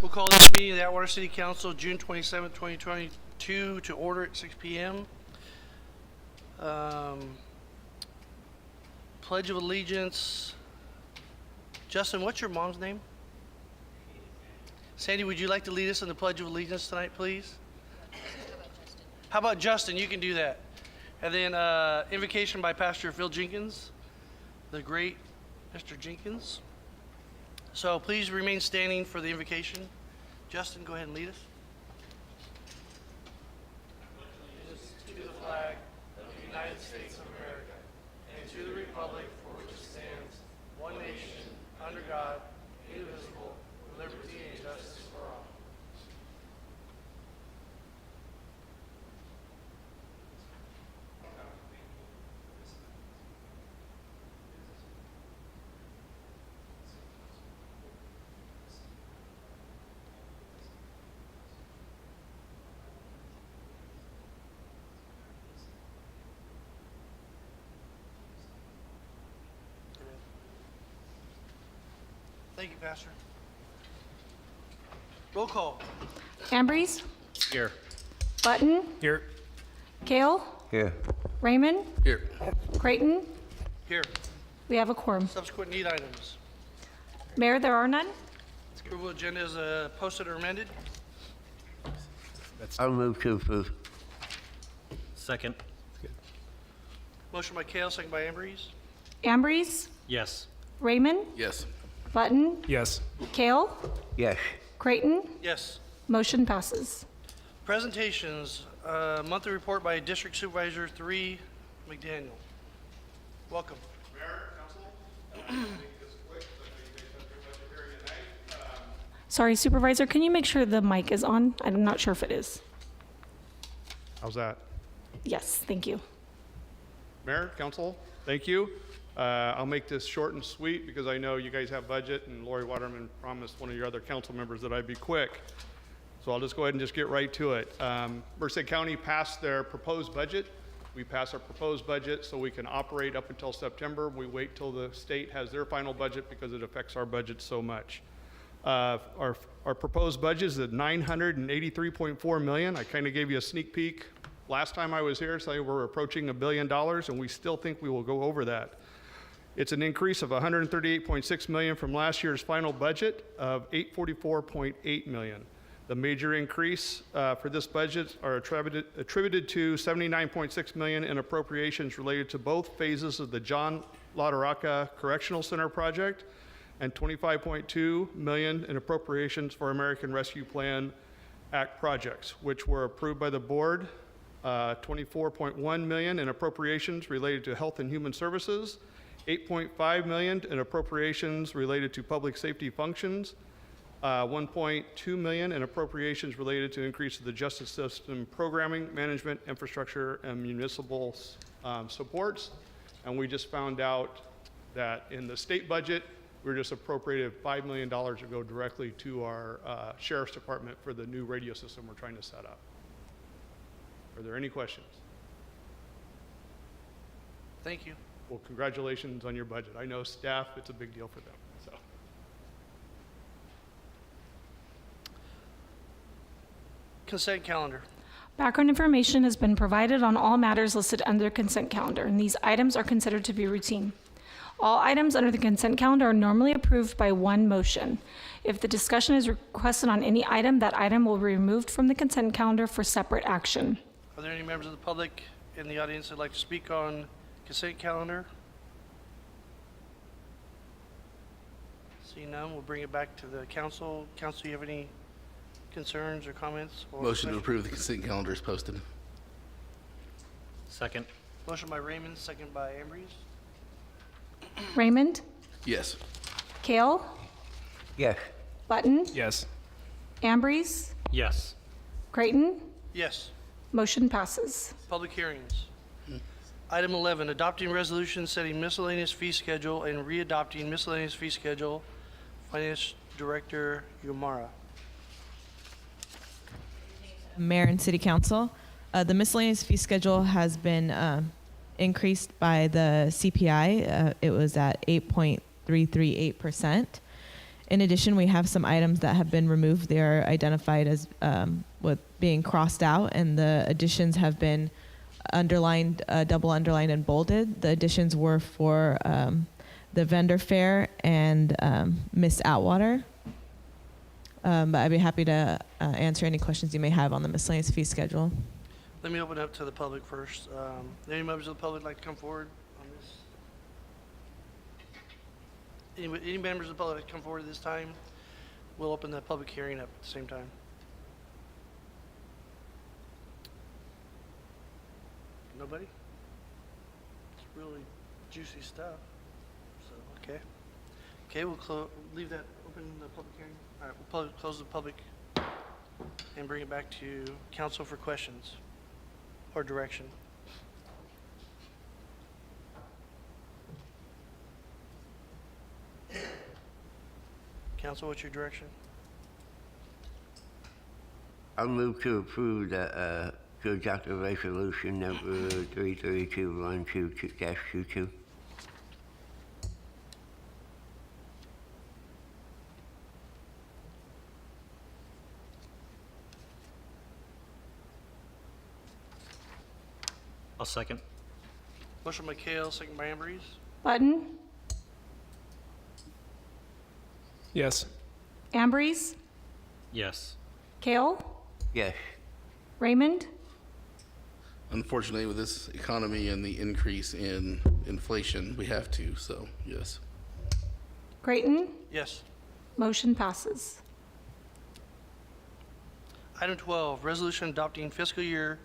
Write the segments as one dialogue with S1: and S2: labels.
S1: We'll call this meeting of the Atwater City Council, June 27, 2022, to order at 6 p.m. Pledge of Allegiance. Justin, what's your mom's name? Sandy, would you like to lead us in the Pledge of Allegiance tonight, please? How about Justin? You can do that. And then invocation by Pastor Phil Jenkins, the great Mr. Jenkins. So please remain standing for the invocation. Justin, go ahead and lead us. To the flag of the United States of America and to the republic for which it stands, one nation, under God, indivisible, with liberty and justice for all. Thank you, Pastor. Roll call.
S2: Ambrose,
S3: Here.
S2: Button,
S3: Here.
S2: Kale,
S4: Here.
S2: Raymond,
S3: Here.
S2: Creighton.
S1: Here.
S2: We have a quorum.
S1: Subsequent need items.
S2: Mayor, there are none.
S1: Approval agenda is posted or amended.
S4: I'll move to approve.
S3: Second.
S1: Motion by Kale, second by Ambrose.
S2: Ambrose,
S3: Yes.
S2: Raymond,
S3: Yes.
S2: Button,
S3: Yes.
S2: Kale,
S4: Yes.
S2: Creighton.
S1: Yes.
S2: Motion passes.
S1: Presentations. Monthly report by District Supervisor 3, McDaniel. Welcome.
S5: Mayor, Council, I'll make this quick, so I know you guys have your budget hearing tonight.
S2: Sorry, Supervisor, can you make sure the mic is on? I'm not sure if it is.
S5: How's that?
S2: Yes, thank you.
S5: Mayor, Council, thank you. I'll make this short and sweet because I know you guys have budget, and Lori Waterman promised one of your other council members that I'd be quick. So I'll just go ahead and just get right to it. Merced County passed their proposed budget. We passed our proposed budget so we can operate up until September. We wait till the state has their final budget because it affects our budget so much. Our proposed budget is at $983.4 million. I kind of gave you a sneak peek last time I was here, so we're approaching $1 billion, and we still think we will go over that. It's an increase of $138.6 million from last year's final budget of $844.8 million. The major increase for this budget are attributed to $79.6 million in appropriations related to both phases of the John Lauderaca Correctional Center project and $25.2 million in appropriations for American Rescue Plan Act projects, which were approved by the board. $24.1 million in appropriations related to Health and Human Services, $8.5 million in appropriations related to public safety functions, $1.2 million in appropriations related to increase of the justice system programming, management, infrastructure, and municipal supports. And we just found out that in the state budget, we just appropriated $5 million to go directly to our sheriff's department for the new radio system we're trying to set up. Are there any questions?
S1: Thank you.
S5: Well, congratulations on your budget. I know staff, it's a big deal for them, so.
S1: Consent calendar.
S2: Background information has been provided on all matters listed under consent calendar, and these items are considered to be routine. All items under the consent calendar are normally approved by one motion. If the discussion is requested on any item, that item will be removed from the consent calendar for separate action.
S1: Are there any members of the public in the audience that'd like to speak on consent calendar? See none, we'll bring it back to the council. Council, you have any concerns or comments? Or
S6: Motion to
S1: questions?
S6: approve the consent calendar is posted.
S3: Second.
S1: Motion by Raymond, second by Ambrose.
S2: Raymond,
S6: Yes.
S2: Kale,
S4: Yes.
S2: Button,
S3: Yes.
S2: Ambrose,
S3: Yes.
S2: Creighton.
S1: Yes.
S2: Motion passes.
S1: Public hearings. Item 11, adopting resolution setting miscellaneous fee schedule and readopting miscellaneous fee schedule. Finance Director Yumara.
S7: Mayor and City Council, the miscellaneous fee schedule has been increased by the CPI. It was at 8.338%. In addition, we have some items that have been removed. They are identified as with being crossed out, and the additions have been underlined, double underlined and bolded. The additions were for the vendor fair and Miss Atwater. But I'd be happy to answer any questions you may have on the miscellaneous fee schedule.
S1: Let me open it up to the public first. Any members of the public like to come forward on this? Any members of the public like to come forward at this time? We'll open the public hearing up at the same time. Nobody? It's really juicy stuff. So, okay. Okay, we'll leave that open, the public hearing. All right, we'll close the public and bring it back to council for questions or direction. Council, what's your direction?
S4: I'll move to approve the, to adopt the resolution number 332-122-22.
S3: I'll second.
S1: Motion by Kale, second by Ambrose.
S2: Button,
S6: Yes.
S2: Ambrose,
S3: Yes.
S2: Kale,
S4: Yes.
S2: Raymond,
S8: Unfortunately, with this economy and the increase in inflation, we have to, so yes.
S2: Creighton.
S1: Yes.
S2: Motion passes.
S1: Item 12, resolution adopting fiscal year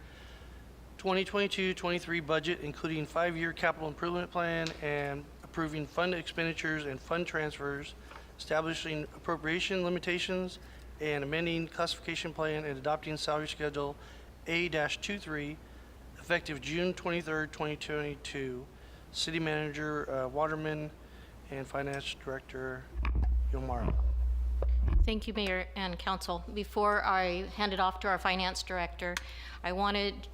S1: 2022-23 budget, including 5-year capital improvement plan and approving fund expenditures and fund transfers, establishing appropriation limitations and amending classification plan and adopting salary schedule A-23 effective June 23rd, 2022. City Manager Waterman and Finance Director Yomara.
S9: Thank you, Mayor and Council. Before I hand it off to our Finance Director, I wanted to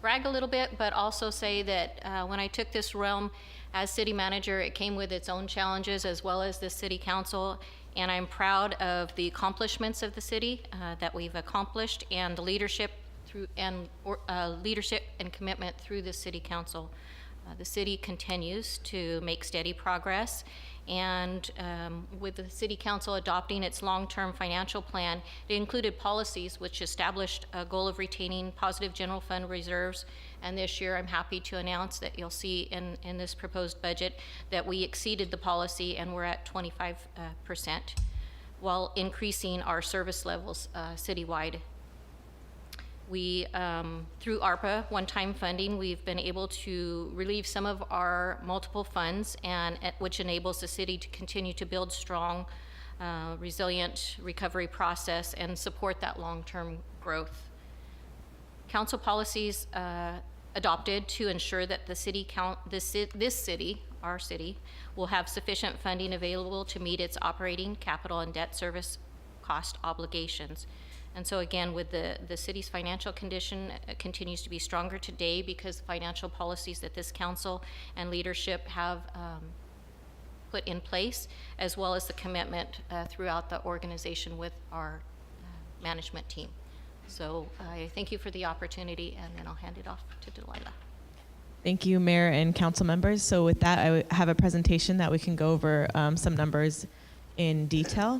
S9: brag a little bit, but also say that when I took this realm as City Manager, it came with its own challenges as well as the City Council, and I'm proud of the accomplishments of the city that we've accomplished and the leadership through leadership and commitment through the City Council. The city continues to make steady progress, and with the City Council adopting its long-term financial plan, it included policies which established a goal of retaining positive general fund reserves. And this year, I'm happy to announce that you'll see in this proposed budget that we exceeded the policy and we're at 25% while increasing our service levels citywide. We, through ARPA one-time funding, we've been able to relieve some of our multiple funds, and which enables the city to continue to build strong, resilient recovery process and support that long-term growth. Council policies adopted to ensure that the city our city, will have sufficient funding available to meet its operating, capital, and debt service cost obligations. And so again, with the city's financial condition continues to be stronger today because the financial policies that this council and leadership have put in place, as well as the commitment throughout the organization with our management team. So I thank you for the opportunity, and then I'll hand it off to Delilah.
S7: Thank you, Mayor and council members. So with that, I have a presentation that we can go over some numbers in detail.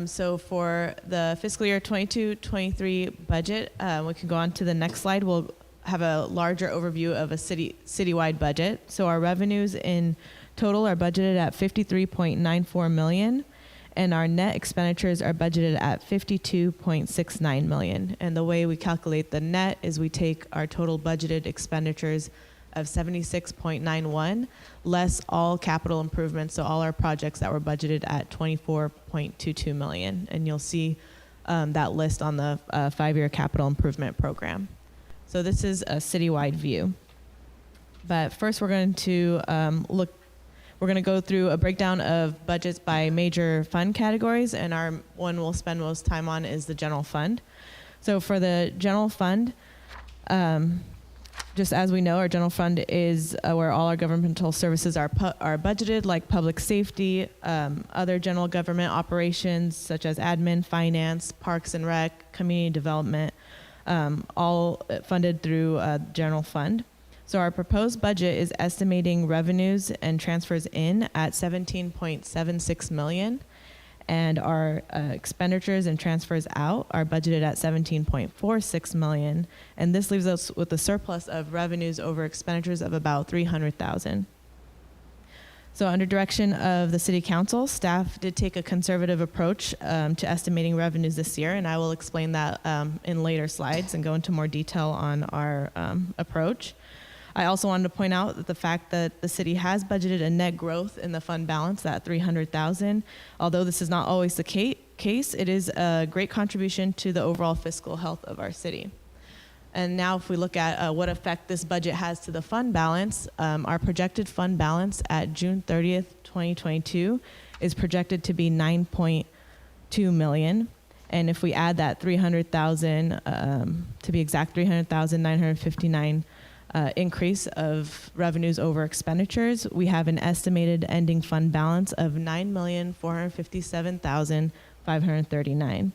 S7: So for the fiscal year 22-23 budget, we can go on to the next slide. We'll have a larger overview of a citywide budget. So our revenues in total are budgeted at $53.94 million, and our net expenditures are budgeted at $52.69 million. And the way we calculate the net is we take our total budgeted expenditures of $76.91 less all capital improvements, so all our projects that were budgeted at $24.22 million. And you'll see that list on the 5-year capital improvement program. So this is a citywide view. But first we're going to we're going to go through a breakdown of budgets by major fund categories, and our one we'll spend most time on is the general fund. So for the general fund, just as we know, our general fund is where all our governmental services are budgeted, like public safety, other general government operations such as admin, finance, parks and rec, community development, all funded through general fund. So our proposed budget is estimating revenues and transfers in at 17.76 million. And our expenditures and transfers out are budgeted at 17.46 million. And this leaves us with a surplus of revenues over expenditures of about 300,000. So under direction of the City Council, staff did take a conservative approach to estimating revenues this year, and I will explain that in later slides and go into more detail on our approach. I also wanted to point out that the fact that the city has budgeted a net growth in the fund balance, that 300,000, although this is not always the case, it is a great contribution to the overall fiscal health of our city. And now if we look at what effect this budget has to the fund balance, our projected fund balance at June 30th, 2022 is projected to be 9.2 million. And if we add that 300,000, to be exact, 300,959 increase of revenues over expenditures, we have an estimated ending fund balance of 9,457,539.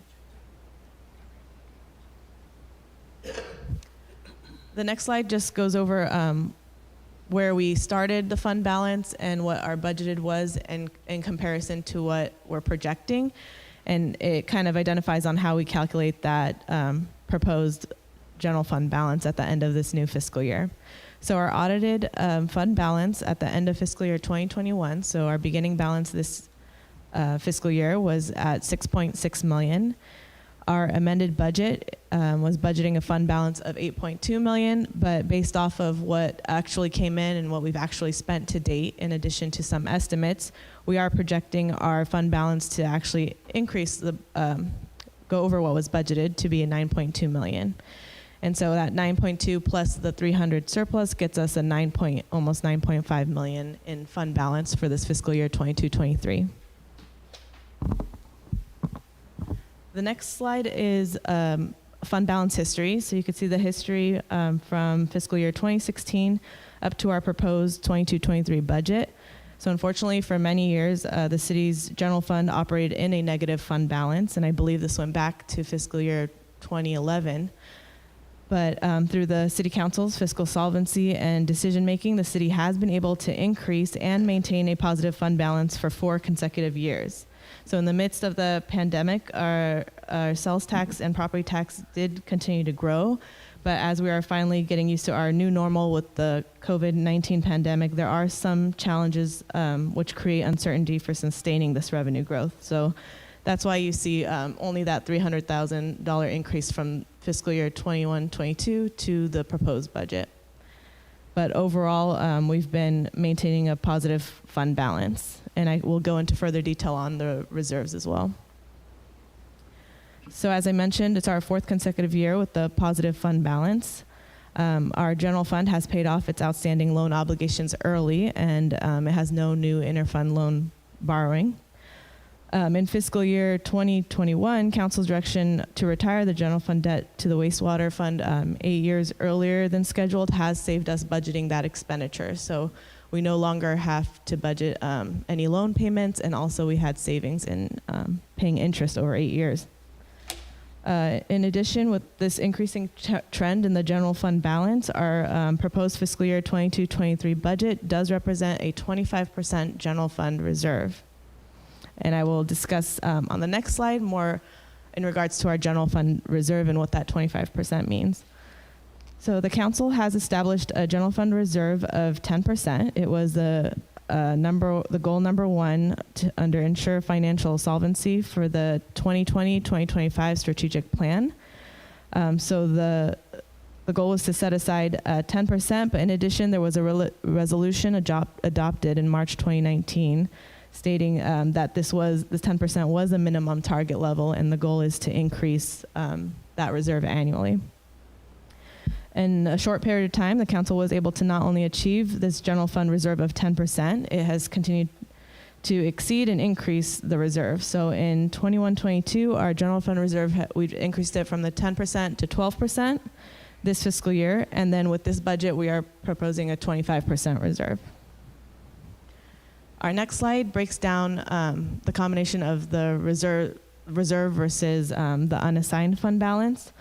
S7: The next slide just goes over where we started the fund balance and what our budgeted was in comparison to what we're projecting. And it kind of identifies on how we calculate that proposed general fund balance at the end of this new fiscal year. So our audited fund balance at the end of fiscal year 2021, so our beginning balance this fiscal year was at 6.6 million. Our amended budget was budgeting a fund balance of 8.2 million, but based off of what actually came in and what we've actually spent to date, in addition to some estimates, we are projecting our fund balance to actually increase go over what was budgeted to be a 9.2 million. And so that 9.2 plus the 300 surplus gets us a almost 9.5 million in fund balance for this fiscal year 22-23. The next slide is fund balance history. So you can see the history from fiscal year 2016 up to our proposed 22-23 budget. So unfortunately, for many years, the city's general fund operated in a negative fund balance, and I believe this went back to fiscal year 2011. But through the City Council's fiscal solvency and decision-making, the city has been able to increase and maintain a positive fund balance for 4 consecutive years. So in the midst of the pandemic, our sales tax and property tax did continue to grow. But as we are finally getting used to our new normal with the COVID-19 pandemic, there are some challenges which create uncertainty for sustaining this revenue growth. So that's why you see only that $300,000 increase from fiscal year 21-22 to the proposed budget. But overall, we've been maintaining a positive fund balance, and I will go into further detail on the reserves as well. So as I mentioned, it's our 4th consecutive year with the positive fund balance. Our general fund has paid off its outstanding loan obligations early, and it has no new interfund loan borrowing. In fiscal year 2021, Council's direction to retire the general fund debt to the wastewater fund 8 years earlier than scheduled has saved us budgeting that expenditure. So we no longer have to budget any loan payments, and also we had savings in paying interest over 8 years. In addition, with this increasing trend in the general fund balance, our proposed fiscal year 22-23 budget does represent a 25% general fund reserve. And I will discuss on the next slide more in regards to our general fund reserve and what that 25% means. So the council has established a general fund reserve of 10%. It was the goal number 1 under ensure financial solvency for the 2020-2025 strategic plan. So the goal was to set aside 10%, but in addition, there was a resolution adopted in March 2019 stating that this 10% was a minimum target level, and the goal is to increase that reserve annually. In a short period of time, the council was able to not only achieve this general fund reserve of 10%, it has continued to exceed and increase the reserve. So in 21-22, our general fund reserve, we've increased it from the 10% to 12%. this fiscal year. And then with this budget, we are proposing a 25% reserve. Our next slide breaks down the combination of the reserve versus the unassigned fund balance.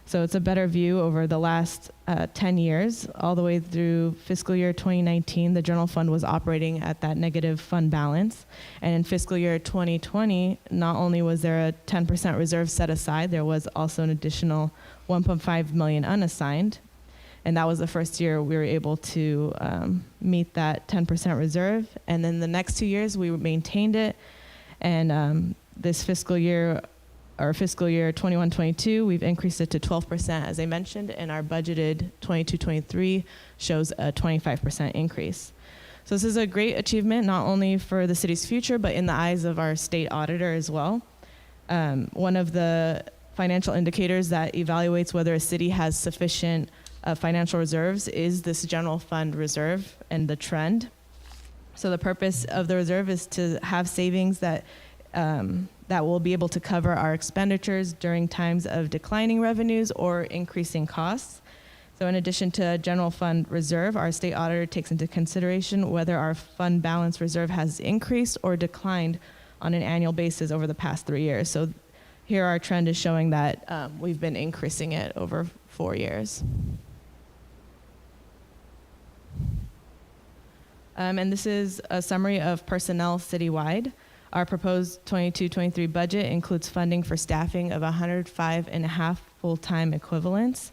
S7: So it's a better view over the last 10 years, all the way through fiscal year 2019. The general fund was operating at that negative fund balance. And in fiscal year 2020, not only was there a 10% reserve set aside, there was also an additional 1.5 million unassigned. And that was the first year we were able to meet that 10% reserve. And then the next 2 years, we maintained it. And this fiscal year, our fiscal year 21-22, we've increased it to 12%, as I mentioned, and our budgeted 22-23 shows a 25% increase. So this is a great achievement, not only for the city's future, but in the eyes of our state auditor as well. One of the financial indicators that evaluates whether a city has sufficient financial reserves is this general fund reserve and the trend. So the purpose of the reserve is to have savings that will be able to cover our expenditures during times of declining revenues or increasing costs. So in addition to general fund reserve, our state auditor takes into consideration whether our fund balance reserve has increased or declined on an annual basis over the past 3 years. So here our trend is showing that we've been increasing it over 4 years. And this is a summary of personnel citywide. Our proposed 22-23 budget includes funding for staffing of 105.5 full-time equivalents.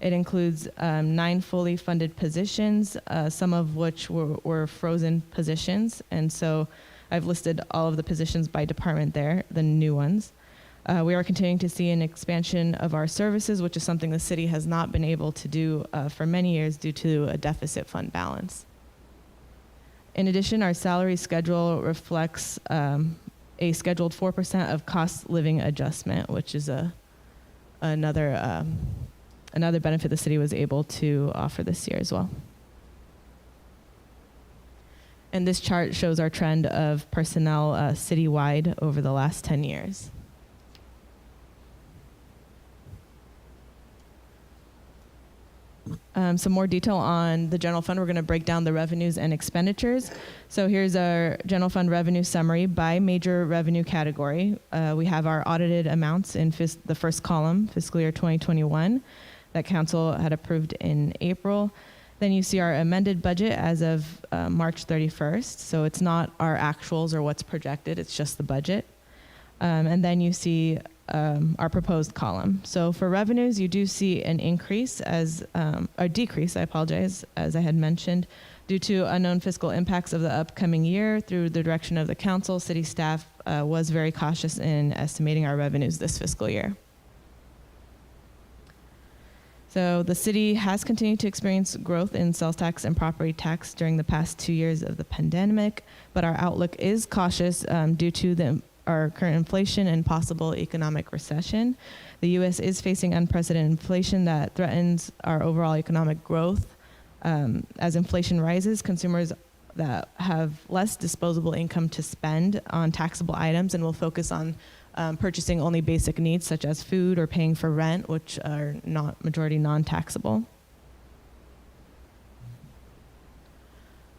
S7: It includes 9 fully funded positions, some of which were frozen positions. And so I've listed all of the positions by department there, the new ones. We are continuing to see an expansion of our services, which is something the city has not been able to do for many years due to a deficit fund balance. In addition, our salary schedule reflects a scheduled 4% of cost living adjustment, which is another benefit the city was able to offer this year as well. And this chart shows our trend of personnel citywide over the last 10 years. Some more detail on the general fund. We're going to break down the revenues and expenditures. So here's our general fund revenue summary by major revenue category. We have our audited amounts in the first column, fiscal year 2021, that council had approved in April. Then you see our amended budget as of March 31st. So it's not our actuals or what's projected, it's just the budget. And then you see our proposed column. So for revenues, you do see an increase or decrease, I apologize, as I had mentioned, due to unknown fiscal impacts of the upcoming year. Through the direction of the council, city staff was very cautious in estimating our revenues this fiscal year. So the city has continued to experience growth in sales tax and property tax during the past 2 years of the pandemic, but our outlook is cautious due to our current inflation and possible economic recession. The U.S. is facing unprecedented inflation that threatens our overall economic growth. As inflation rises, consumers that have less disposable income to spend on taxable items and will focus on purchasing only basic needs such as food or paying for rent, which are not majority non-taxable.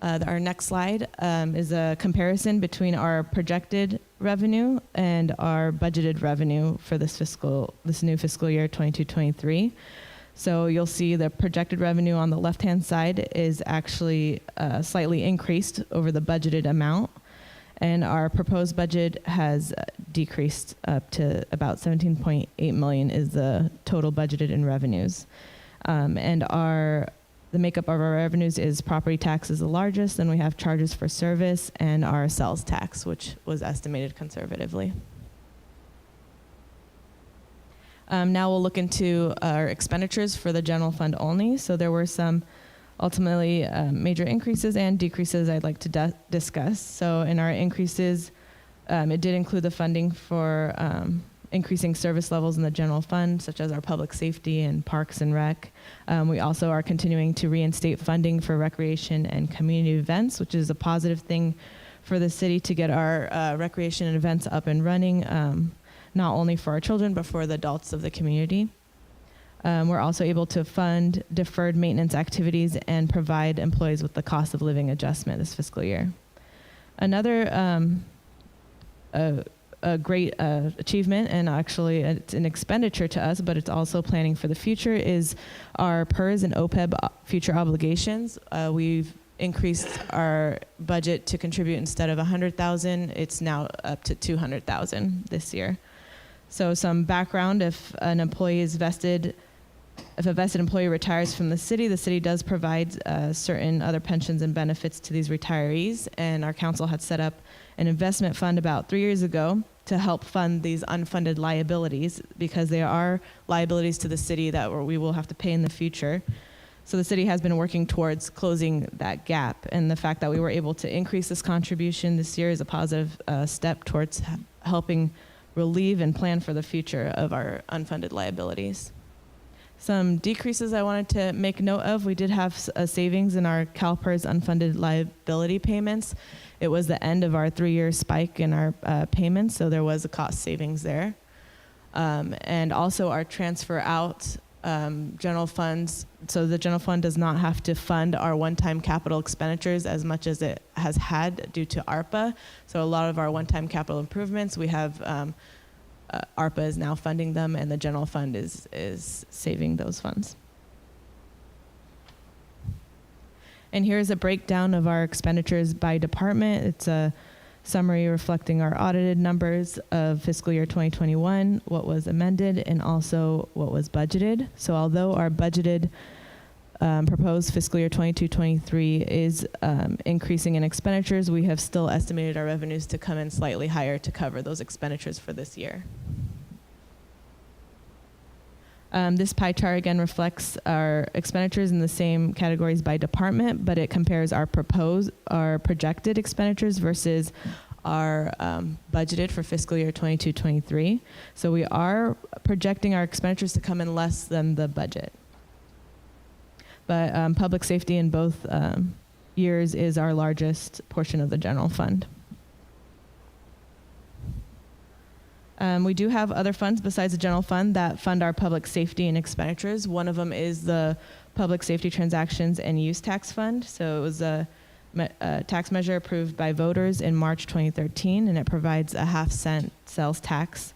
S7: Our next slide is a comparison between our projected revenue and our budgeted revenue for this new fiscal year 22-23. So you'll see the projected revenue on the left-hand side is actually slightly increased over the budgeted amount, and our proposed budget has decreased up to about 17.8 million is the total budgeted in revenues. And the makeup of our revenues is property tax is the largest, then we have charges for service and our sales tax, which was estimated conservatively. Now we'll look into our expenditures for the general fund only. So there were some ultimately major increases and decreases I'd like to discuss. So in our increases, it did include the funding for increasing service levels in the general fund, such as our public safety and parks and rec. We also are continuing to reinstate funding for recreation and community events, which is a positive thing for the city to get our recreation and events up and running, not only for our children, but for the adults of the community. We're also able to fund deferred maintenance activities and provide employees with the cost of living adjustment this fiscal year. Another a great achievement, and actually it's an expenditure to us, but it's also planning for the future, is our PERS and OPEB future obligations. We've increased our budget to contribute. Instead of $100,000, it's now up to $200,000 this year. So some background: if an employee is vested, if a vested employee retires from the city does provide certain other pensions and benefits to these retirees, and our council had set up an investment fund about 3 years ago to help fund these unfunded liabilities, because there are liabilities to the city that we will have to pay in the future. So the city has been working towards closing that gap, and the fact that we were able to increase this contribution this year is a positive step towards helping relieve and plan for the future of our unfunded liabilities. Some decreases I wanted to make note of: we did have a savings in our CalPERS unfunded liability payments. It was the end of our 3-year spike in our payments, so there was a cost savings there. And also our transfer out general funds. So the general fund does not have to fund our one-time capital expenditures as much as it has had due to ARPA. So a lot of our one-time capital improvements, we have ARPA is now funding them, and the general fund is saving those funds. And here's a breakdown of our expenditures by department. It's a summary reflecting our audited numbers of fiscal year 2021, what was amended, and also what was budgeted. So although our budgeted proposed fiscal year 22-23 is increasing in expenditures, we have still estimated our revenues to come in slightly higher to cover those expenditures for this year. This pie chart again reflects our expenditures in the same categories by department, but it compares our projected expenditures versus our budgeted for fiscal year 22-23. So we are projecting our expenditures to come in less than the budget. But public safety in both years is our largest portion of the general fund. We do have other funds besides the general fund that fund our public safety and expenditures. One of them is the Public Safety Transactions and Use Tax Fund. So it was a tax measure approved by voters in March 2013, and it provides a 0.5-cent sales tax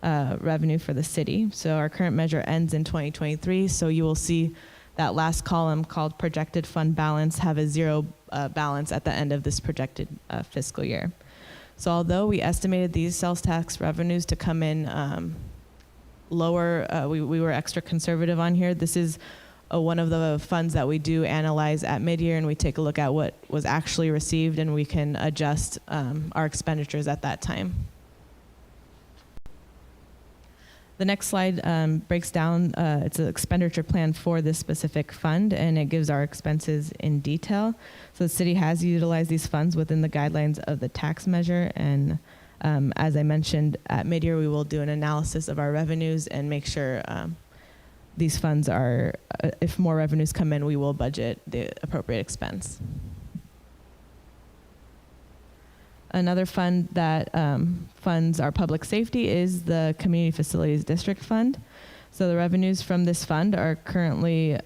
S7: revenue for the city. So our current measure ends in 2023, so you will see that last column called projected fund balance have a zero balance at the end of this projected fiscal year. So although we estimated these sales tax revenues to come in lower, we were extra conservative on here. This is one of the funds that we do analyze at mid-year, and we take a look at what was actually received, and we can adjust our expenditures at that time. The next slide breaks down, it's an expenditure plan for this specific fund, and it gives our expenses in detail. So the city has utilized these funds within the guidelines of the tax measure, and as I mentioned, at mid-year we will do an analysis of our revenues and make sure these funds are, if more revenues come in, we will budget the appropriate expense. Another fund that funds our public safety is the Community Facilities District Fund. So the revenues from this fund are currently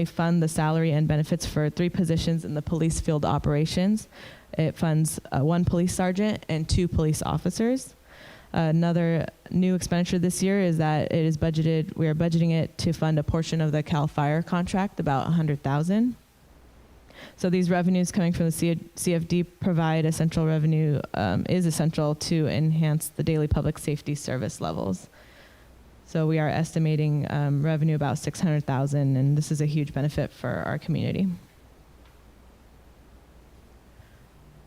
S7: fund the salary and benefits for 3 positions in the police field operations. It funds 1 police sergeant and 2 police officers. Another new expenditure this year is that it is budgeted, we are budgeting it to fund a portion of the CAL FIRE contract, about $100,000. So these revenues coming from the CFD provide essential revenue, is essential to enhance the daily public safety service levels. So we are estimating revenue about $600,000, and this is a huge benefit for our community.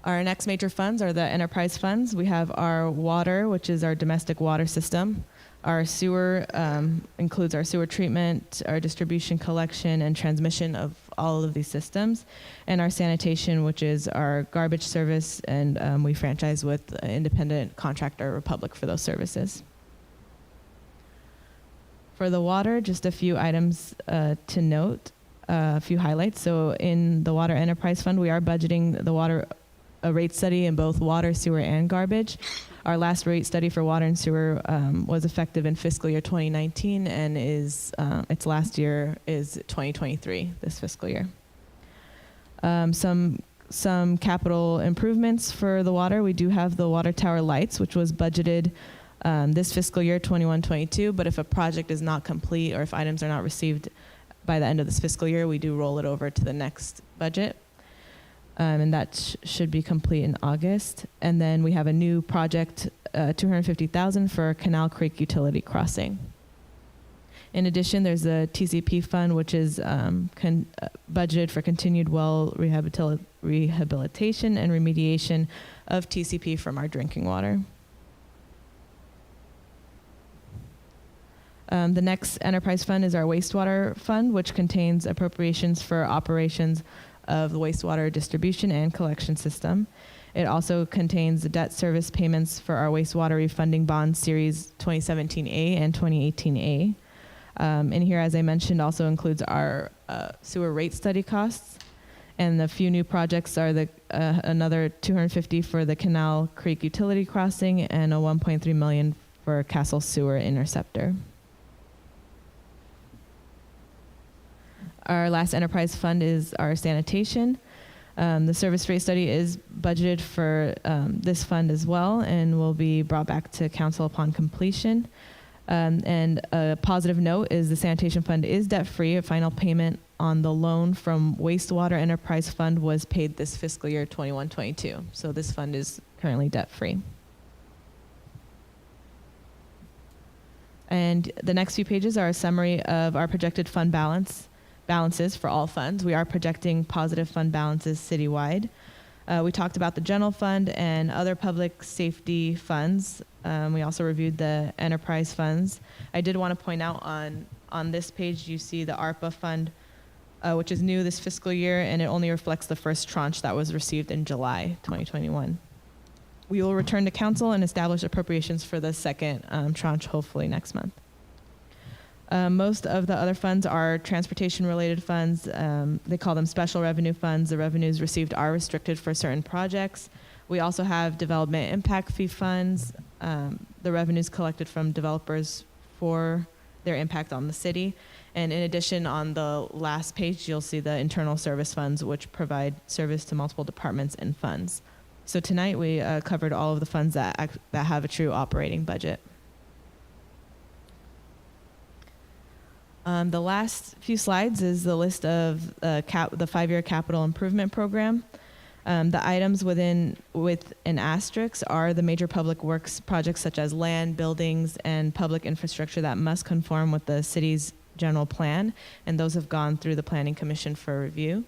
S7: Our next major funds are the enterprise funds. We have our water, which is our domestic water system. Our sewer includes our sewer treatment, our distribution, collection, and transmission of all of these systems. And our sanitation, which is our garbage service, and we franchise with independent contractor Republic for those services. For the water, just a few items to note, a few highlights. So in the Water Enterprise Fund, we are budgeting the water a rate study in both water, sewer, and garbage. Our last rate study for water and sewer was effective in fiscal year 2019 and is its last year is 2023, this fiscal year. Some capital improvements for the water. We do have the water tower lights, which was budgeted this fiscal year 21-22, but if a project is not complete or if items are not received by the end of this fiscal year, we do roll it over to the next budget. And that should be complete in August. And then we have a new project, $250,000 for Canal Creek Utility Crossing. In addition, there's a TCP fund, which is budgeted for continued well rehabilitation and remediation of TCP from our drinking water. The next enterprise fund is our wastewater fund, which contains appropriations for operations of the wastewater distribution and collection system. It also contains the debt service payments for our wastewater refunding bond series 2017A and 2018A. And here, as I mentioned, also includes our sewer rate study costs. And the few new projects are another $250 for the Canal Creek Utility Crossing and a $1.3 million for Castle Sewer Interceptor. Our last enterprise fund is our sanitation. The service rate study is budgeted for this fund as well and will be brought back to council upon completion. And a positive note is the sanitation fund is debt-free. A final payment on the loan from Wastewater Enterprise Fund was paid this fiscal year 21-22. So this fund is currently debt-free. And the next few pages are a summary of our projected fund balances for all funds. We are projecting positive fund balances citywide. We talked about the general fund and other public safety funds. We also reviewed the enterprise funds. I did want to point out on this page, you see the ARPA fund, which is new this fiscal year, and it only reflects the first tranche that was received in July 2021. We will return to council and establish appropriations for the second tranche, hopefully next month. Most of the other funds are transportation-related funds. They call them special revenue funds. The revenues received are restricted for certain projects. We also have development impact fee funds, the revenues collected from developers for their impact on the city. And in addition, on the last page, you'll see the internal service funds, which provide service to multiple departments and funds. So tonight, we covered all of the funds that have a true operating budget. The last few slides is the list of the 5-year capital improvement program. The items with an asterisk are the major public works projects such as land, buildings, and public infrastructure that must conform with the city's general plan, and those have gone through the Planning Commission for review.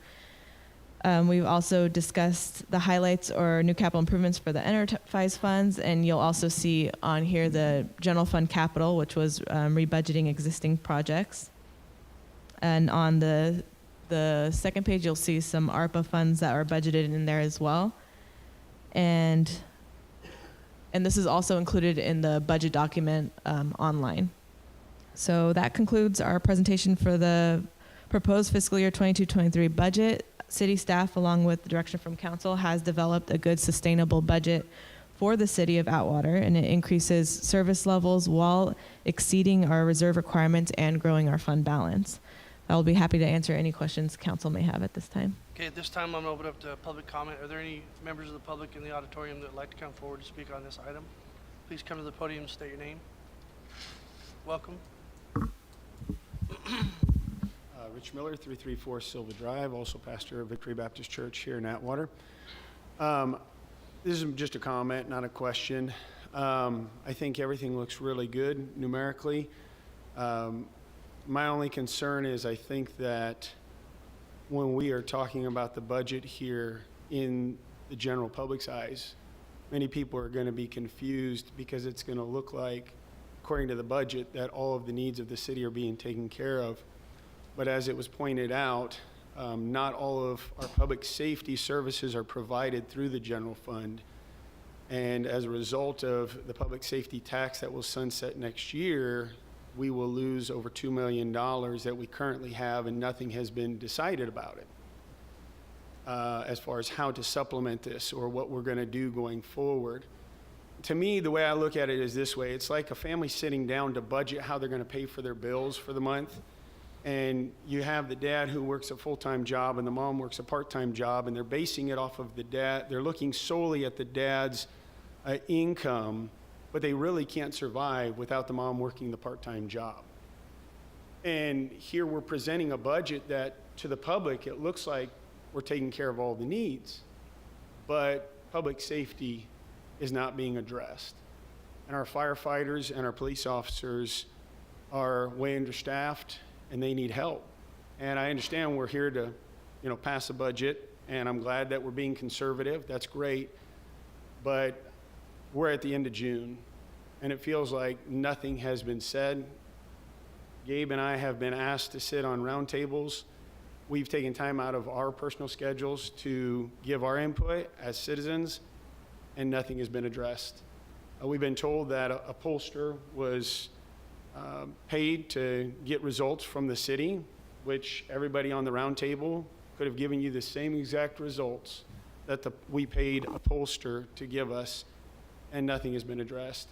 S7: We've also discussed the highlights or new capital improvements for the enterprise funds, and you'll also see on here the general fund capital, which was rebudgeting existing projects. And on the second page, you'll see some ARPA funds that are budgeted in there as well. And this is also included in the budget document online. So that concludes our presentation for the proposed fiscal year 22-23 budget. City staff, along with direction from council, has developed a good sustainable budget for the city of Atwater, and it increases service levels while exceeding our reserve requirements and growing our fund balance. I'll be happy to answer any questions council may have at this time.
S1: Okay, at this time, I'm going to open up to public comment. Are there any members of the public in the auditorium that would like to come forward to speak on this item? Please come to the podium and state your name. Welcome.
S10: Rich Miller, 334 Silva Drive, also pastor of Victory Baptist Church here in Atwater. This is just a comment, not a question. I think everything looks really good numerically. My only concern is I think that when we are talking about the budget here in the general public's eyes, many people are going to be confused because it's going to look like, according to the budget, that all of the needs of the city are being taken care of. But as it was pointed out, not all of our public safety services are provided through the general fund. And as a result of the public safety tax that will sunset next year, we will lose over $2 million that we currently have, and nothing has been decided about it as far as how to supplement this or what we're going to do going forward. to me, the way I look at it is this way. It's like a family sitting down to budget how they're going to pay for their bills for the month. And you have the dad who works a full-time job and the mom works a part-time job, and they're basing it off of the dad. They're looking solely at the dad's income, but they really can't survive without the mom working the part-time job. And here we're presenting a budget that, to the public, it looks like we're taking care of all the needs, but public safety is not being addressed. And our firefighters and our police officers are way understaffed, and they need help. And I understand we're here to, pass a budget, and I'm glad that we're being conservative. That's great. But we're at the end of June, and it feels like nothing has been said. Gabe and I have been asked to sit on roundtables. We've taken time out of our personal schedules to give our input as citizens, and nothing has been addressed. We've been told that a pollster was paid to get results from the city, which everybody on the roundtable could have given you the same exact results that we paid a pollster to give us, and nothing has been addressed.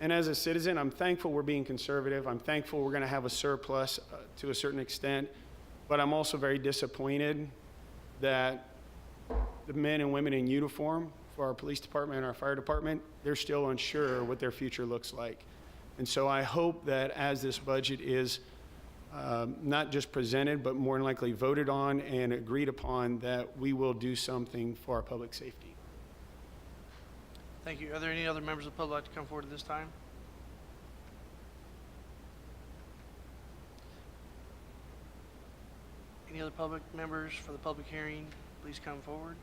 S10: And as a citizen, I'm thankful we're being conservative. I'm thankful we're going to have a surplus to a certain extent, but I'm also very disappointed that the men and women in uniform for our police department and our fire department, they're still unsure what their future looks like. And so I hope that as this budget is not just presented, but more than likely voted on and agreed upon, that we will do something for our public safety.
S1: Thank you. Are there any other members of the public like to come forward at this time? Any other public members for the public hearing? Please come forward.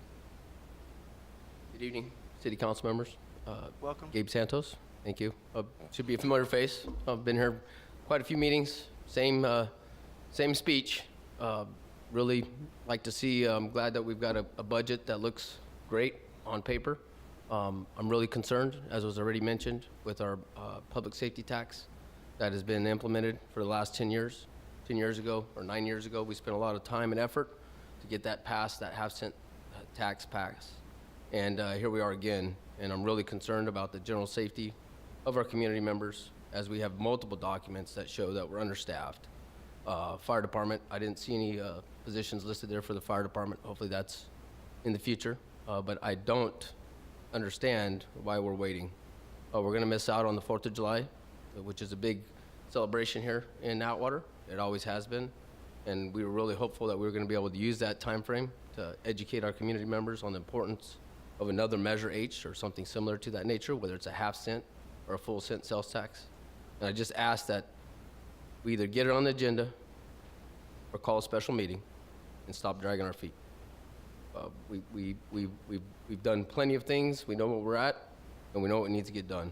S11: Good evening, City Council members.
S1: Welcome.
S11: Gabe Santos, thank you. Should be a familiar face. I've been here quite a few meetings, same speech. Really like to see, I'm glad that we've got a budget that looks great on paper. I'm really concerned, as was already mentioned, with our public safety tax that has been implemented for the last 10 years. 10 years ago, or 9 years ago, we spent a lot of time and effort to get that passed, that half-cent tax passed. And here we are again, and I'm really concerned about the general safety of our community members, as we have multiple documents that show that we're understaffed. Fire department, I didn't see any positions listed there for the fire department. Hopefully that's in the future, but I don't understand why we're waiting. We're gonna miss out on the 4th of July, which is a big celebration here in Atwater. It always has been, and we were really hopeful that we were gonna be able to use that time frame to educate our community members on the importance of another Measure H or something similar to that nature, whether it's a half-cent or a full cent sales tax. And I just ask that we either get it on the agenda or call a special meeting and stop dragging our feet. We've done plenty of things. We know where we're at, and we know what needs to get done.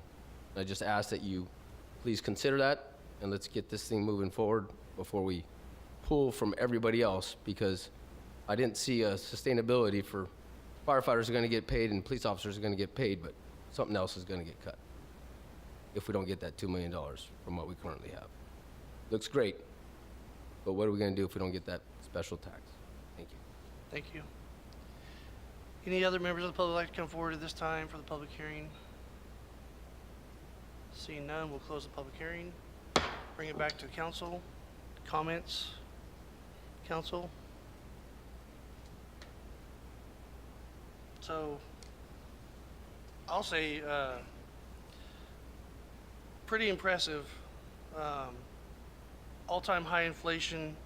S11: And I just ask that you please consider that, and let's get this thing moving forward before we pull from everybody else, because I didn't see a sustainability for firefighters are going to get paid and police officers are going to get paid, but something else is going to get cut if we don't get that $2 million from what we currently have. Looks great, but what are we going to do if we don't get that special tax? Thank you.
S1: Thank you. Any other members of the public like to come forward at this time for the public hearing? Seeing none, we'll close the public hearing. Bring it back to the council. Comments? Council? So, I'll say, pretty impressive. All-time high inflation.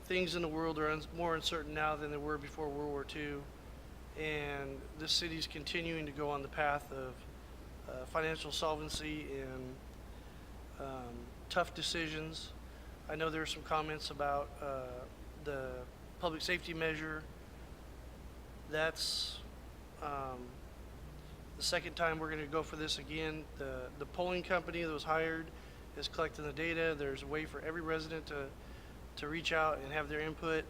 S1: Things in the world are more uncertain now than they were before World War II. And this city's continuing to go on the path of financial solvency and tough decisions. I know there are some comments about the public safety measure. That's the second time we're going to go for this again. The polling company that was hired is collecting the data. There's a way for every resident to reach out and have their input.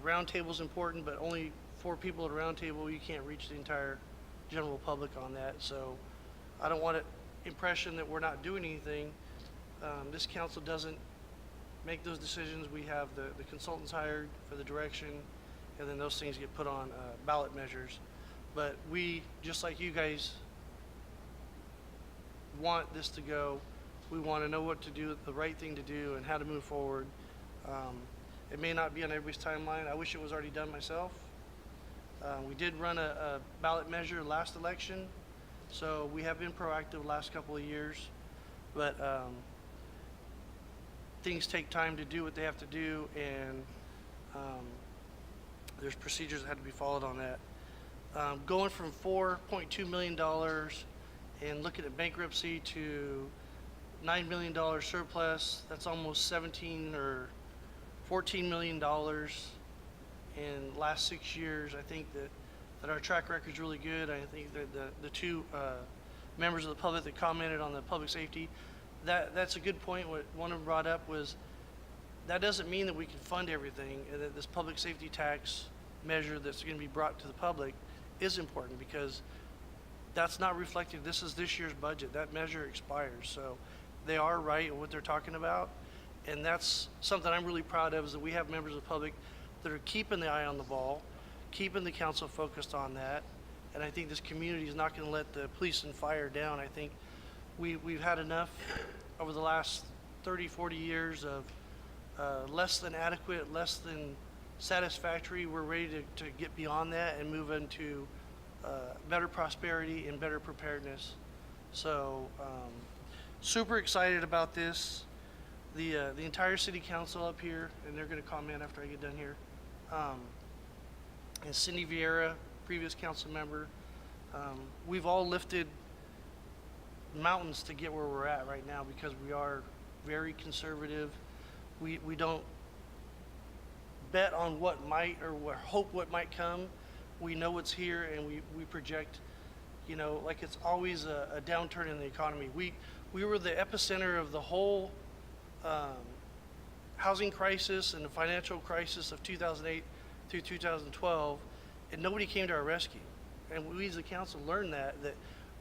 S1: Roundtable is important, but only 4 people at a roundtable. You can't reach the entire general public on that. So I don't want an impression that we're not doing anything. This council doesn't make those decisions. We have the consultants hired for the direction, and then those things get put on ballot measures. But we, just like you guys, want this to go. We want to know what to do, the right thing to do, and how to move forward. It may not be on everybody's timeline. I wish it was already done myself. We did run a ballot measure last election, so we have been proactive the last couple of years. But things take time to do what they have to do, and there's procedures that have to be followed on that. Going from $4.2 million and looking at bankruptcy to $9 million surplus, that's almost 17 or $14 million in the last 6 years. I think that our track record is really good. I think that the two members of the public that commented on the public safety, that's a good point. What one of them brought up was that doesn't mean that we can fund everything, and that this public safety tax measure that's going to be brought to the public is important, because that's not reflected. This is this year's budget. That measure expires. So they are right in what they're talking about. And that's something I'm really proud of, is that we have members of the public that are keeping the eye on the ball, keeping the council focused on that. And I think this community is not going to let the police and fire down. I think we've had enough over the last 30, 40 years of less than adequate, less than satisfactory. We're ready to get beyond that and move into better prosperity and better preparedness. So super excited about this. The entire city council up here, and they're going to comment after I get done here, and Cindy Vieira, previous council member, we've all lifted mountains to get where we're at right now, because we are very conservative. We don't bet on what might, or hope what might come. We know what's here, and we project, you know, like it's always a downturn in the economy. We were the epicenter of the whole housing crisis and the financial crisis of 2008 through 2012, and nobody came to our rescue. And we as a council learned that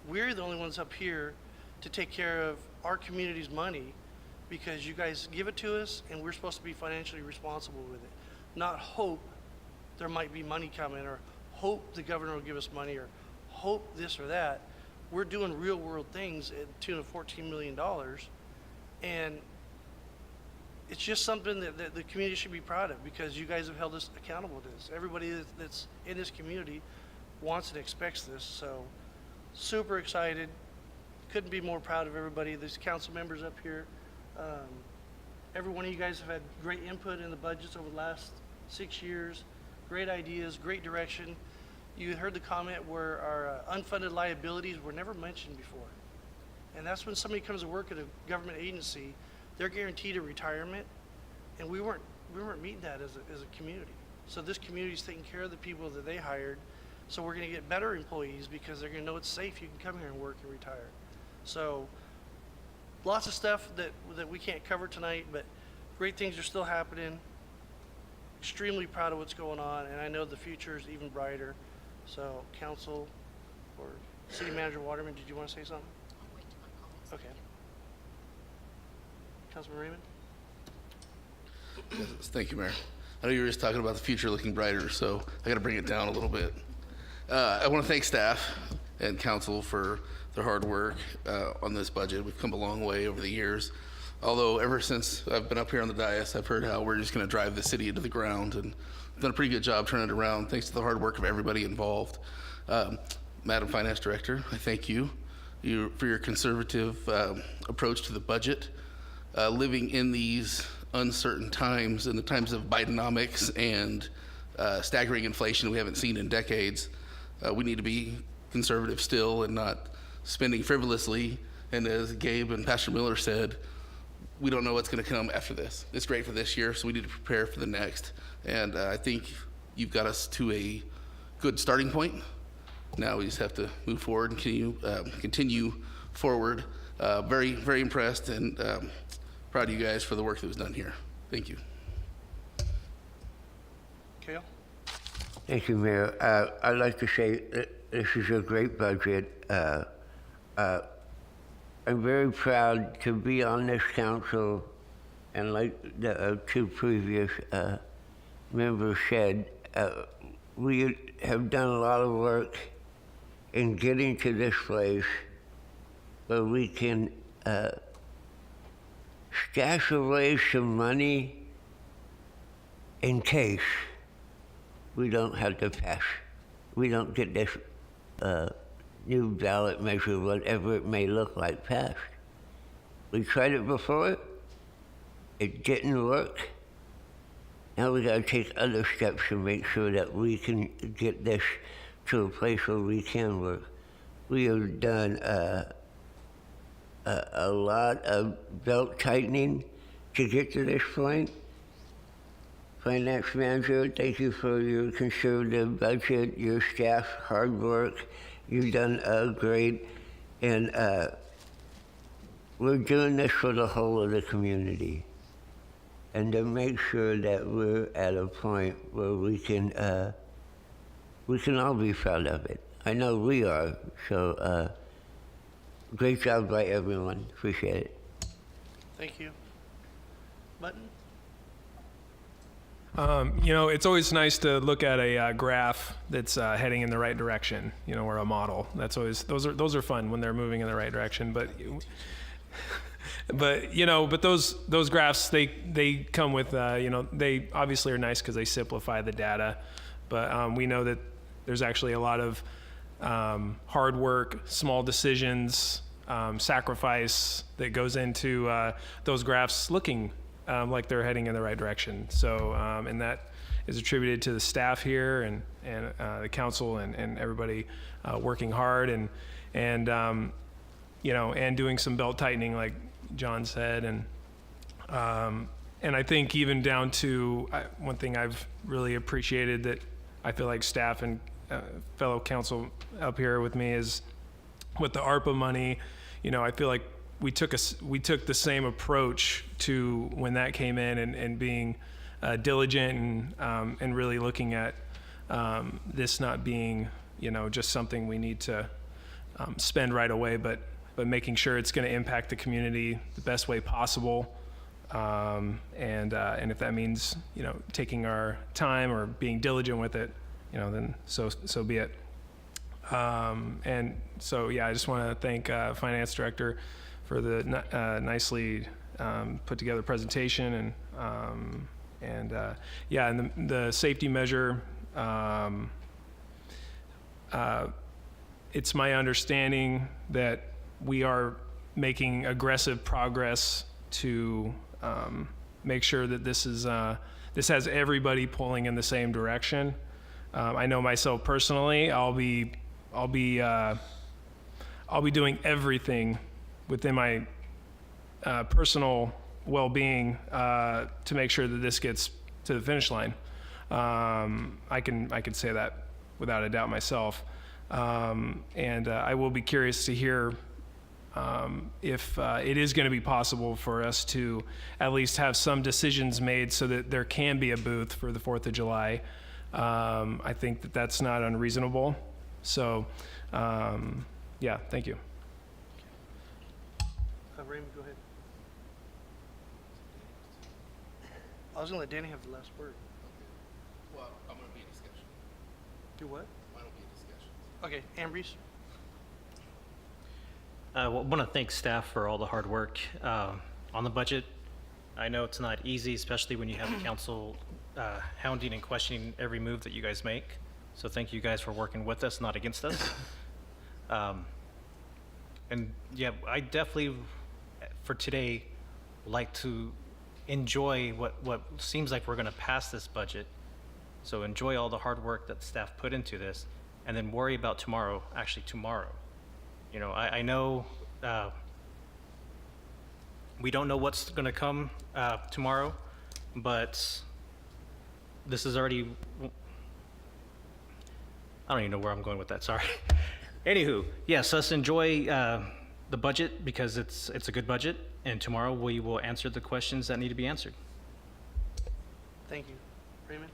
S1: we're the only ones up here to take care of our community's money, because you guys give it to us, and we're supposed to be financially responsible with it, not hope there might be money coming, or hope the governor will give us money, or hope this or that. We're doing real world things at the tune of $14 million, and it's just something that the community should be proud of, because you guys have held us accountable to this. Everybody that's in this community wants and expects this. So super excited. Couldn't be more proud of everybody. These council members up here. Every one of you guys have had great input in the budgets over the last 6 years. Great ideas, great direction. You heard the comment where our unfunded liabilities were never mentioned before. And that's when somebody comes to work at a government agency, they're guaranteed a retirement, and we weren't meeting that as a community. So this community is taking care of the people that they hired. So we're going to get better employees, because they're going to know it's safe. You can come here and work and retire. So lots of stuff that we can't cover tonight, but great things are still happening. Extremely proud of what's going on, and I know the future is even brighter. So council or city manager Waterman, did you want to say something?
S9: I'll wait till my comments.
S1: Okay. Councilman Raymond?
S8: Yes, thank you, Mayor. I know you were just talking about the future looking brighter, so I got to bring it down a little bit. I want to thank staff and council for their hard work on this budget. We've come a long way over the years. Although ever since I've been up here on the dais, I've heard how we're just going to drive the city into the ground, and we've done a pretty good job turning it around thanks to the hard work of everybody involved. Madam Finance Director, I thank you for your conservative approach to the budget. Living in these uncertain times, in the times of Bidenomics and staggering inflation we haven't seen in decades, we need to be conservative still and not spending frivolously. And as Gabe and Pastor Miller said, we don't know what's going to come after this. It's great for this year, so we need to prepare for the next. And I think you've got us to a good starting point. Now we just have to move forward and continue forward. Very, very impressed and proud of you guys for the work that was done here. Thank you.
S1: Kale?
S4: Thank you, Mayor. I'd like to say that this is a great budget. I'm very proud to be on this council, and like the two previous members said, we have done a lot of work in getting to this place, where we can stash away some money in case we don't have to pass. We don't get this new ballot measure, whatever it may look like, passed. We tried it before. It didn't work. Now we gotta take other steps to make sure that we can get this to a place where we can work. We have done a lot of belt tightening to get to this point. Finance manager, thank you for your conservative budget, your staff, hard work. You've done great. And we're doing this for the whole of the community. And to make sure that we're at a point where we can all be proud of it. I know we are, so great job by everyone. Appreciate it.
S1: Thank you. Button?
S6: You know, it's always nice to look at a graph that's heading in the right direction, you know, or a model. That's always, those are fun when they're moving in the right direction. But you know, but those graphs, they come with, you know, they obviously are nice because they simplify the data. But we know that there's actually a lot of hard work, small decisions, sacrifice that goes into those graphs looking like they're heading in the right direction. So, and that is attributed to the staff here and the council and everybody working hard and you know, and doing some belt tightening, like John said, and I think even down to one thing I've really appreciated that I feel like staff and fellow council up here with me is with the ARPA money. You know, I feel like we took the same approach to when that came in and being diligent and really looking at this not being, you know, just something we need to spend right away, but making sure it's going to impact the community the best way possible. And if that means, you know, taking our time or being diligent with it, you know, then so be it. And so, yeah, I just want to thank Finance Director for the nicely put together presentation and the safety measure. It's my understanding that we are making aggressive progress to make sure that this has everybody pulling in the same direction. I know myself personally, I'll be doing everything within my personal well-being to make sure that this gets to the finish line. I can say that without a doubt myself. And I will be curious to hear if it is going to be possible for us to at least have some decisions made so that there can be a booth for the 4th of July. I think that that's not unreasonable. So, yeah, thank you.
S1: Raymond, go ahead. I was going to let Danny have the last word.
S8: Well, I'm going to be in discussion.
S1: Do what?
S8: I don't be in discussion.
S1: Okay, Ambrose.
S3: I want to thank staff for all the hard work on the budget. I know it's not easy, especially when you have the council hounding and questioning every move that you guys make. So thank you guys for working with us, not against us. And yeah, I definitely, for today, like to enjoy what seems like we're going to pass this budget. So enjoy all the hard work that staff put into this, and then worry about tomorrow, actually tomorrow. You know, I know we don't know what's going to come tomorrow, but this is already, I don't even know where I'm going with that, sorry. Anywho, yes, let's enjoy the budget because it's a good budget, and tomorrow we will answer the questions that need to be answered.
S1: Thank you. Raymond?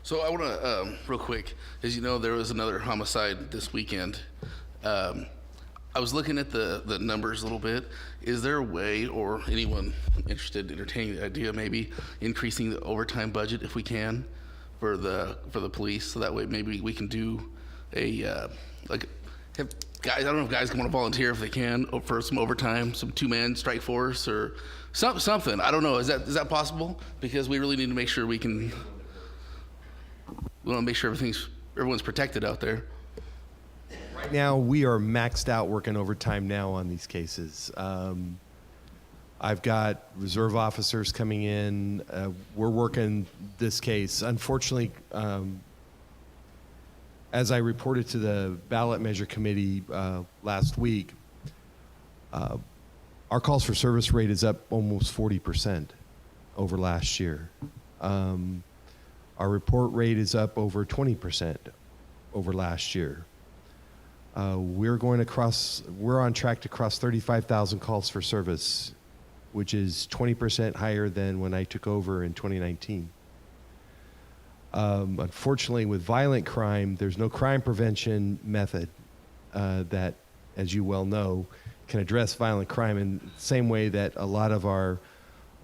S8: So I want to, real quick, as you know, there was another homicide this weekend. I was looking at the numbers a little bit. Is there a way, or anyone interested in entertaining the idea, maybe increasing the overtime budget if we can for the police, so that way maybe we can do a guys, I don't know if guys want to volunteer if they can for some overtime, some two-man strike force or something. I don't know. Is that possible? Because we really need to make sure we want to make sure everyone's protected out there.
S12: Right now, we are maxed out working overtime now on these cases. I've got reserve officers coming in. We're working this case. Unfortunately, as I reported to the ballot measure committee last week, our calls for service rate is up almost 40% over last year. Our report rate is up over 20% over last year. We're on track to cross 35,000 calls for service, which is 20% higher than when I took over in 2019. Unfortunately, with violent crime, there's no crime prevention method that, as you well know, can address violent crime in the same way that a lot of our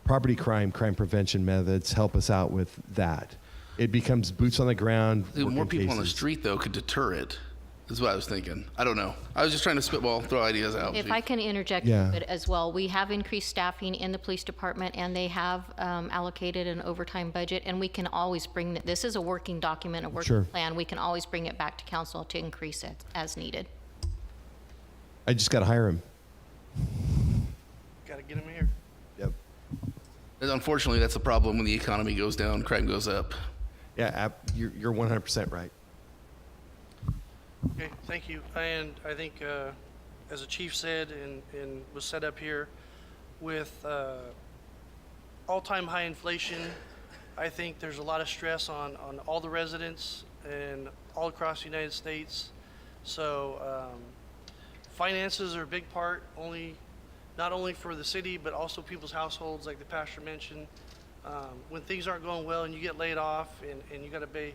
S12: property crime prevention methods help us out with that. It becomes boots on the ground.
S8: More
S12: working
S8: people on the
S12: cases.
S8: street, though, could deter it. Is what I was thinking. I don't know. I was just trying to spitball, throw ideas out.
S9: If I can interject
S12: Yeah.
S9: a bit as well, we have increased staffing in the police department, and they have allocated an overtime budget, and we can always bring, this is a working document, a working
S12: Sure.
S9: plan. We can always bring it back to council to increase it as needed.
S12: I just got to hire him.
S1: Got to get them here.
S12: Yep.
S8: And unfortunately, that's the problem when the economy goes down, crime goes up.
S12: Yeah, you're 100% right.
S1: Okay, thank you. And I think, as the chief said and was set up here, with all-time high inflation, I think there's a lot of stress on all the residents and all across the United States. So finances are a big part, not only for the city, but also people's households, like the pastor mentioned. When things aren't going well and you get laid off and you got to pay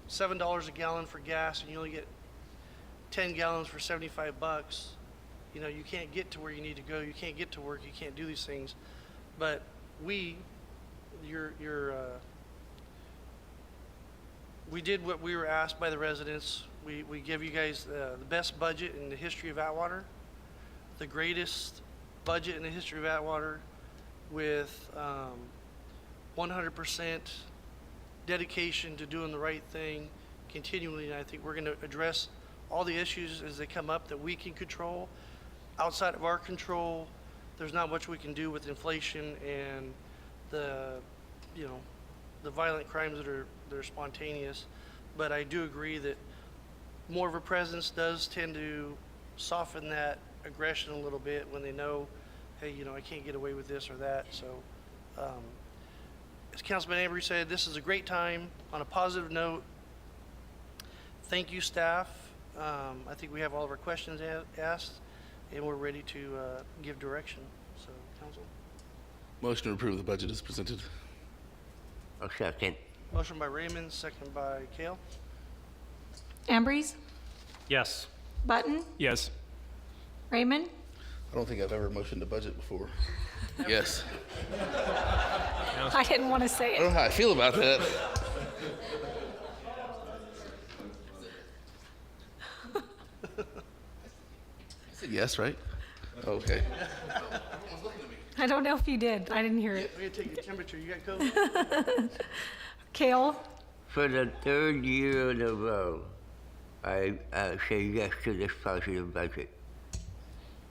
S1: $7 a gallon for gas and you only get 10 gallons for $75, you know, you can't get to where you need to go. You can't get to work. You can't do these things. But we did what we were asked by the residents. We give you guys the best budget in the history of Atwater, the greatest budget in the history of Atwater, with 100% dedication to doing the right thing continually. And I think we're going to address all the issues as they come up that we can control. Outside of our control, there's not much we can do with inflation and the violent crimes that are spontaneous. But I do agree that more of a presence does tend to soften that aggression a little bit when they know, hey, I can't get away with this or that. So as Councilman Avery said, this is a great time. On a positive note, thank you, staff. I think we have all of our questions asked, and we're ready to give direction. So, Council.
S8: Motion to approve the budget is presented.
S4: A second.
S1: Motion by Raymond, second by Kale.
S2: Ambrose,
S3: Yes.
S2: Button,
S6: Yes.
S2: Raymond,
S8: I don't think I've ever motioned a budget before. Yes.
S2: I didn't want to say
S8: I
S2: it.
S8: don't know how I feel about that. I said yes, right? Okay.
S2: I don't know if you did. I didn't hear it.
S1: We're going to take your temperature. You got COVID?
S2: Kale,
S4: For the third year in a row, I say yes to this positive budget.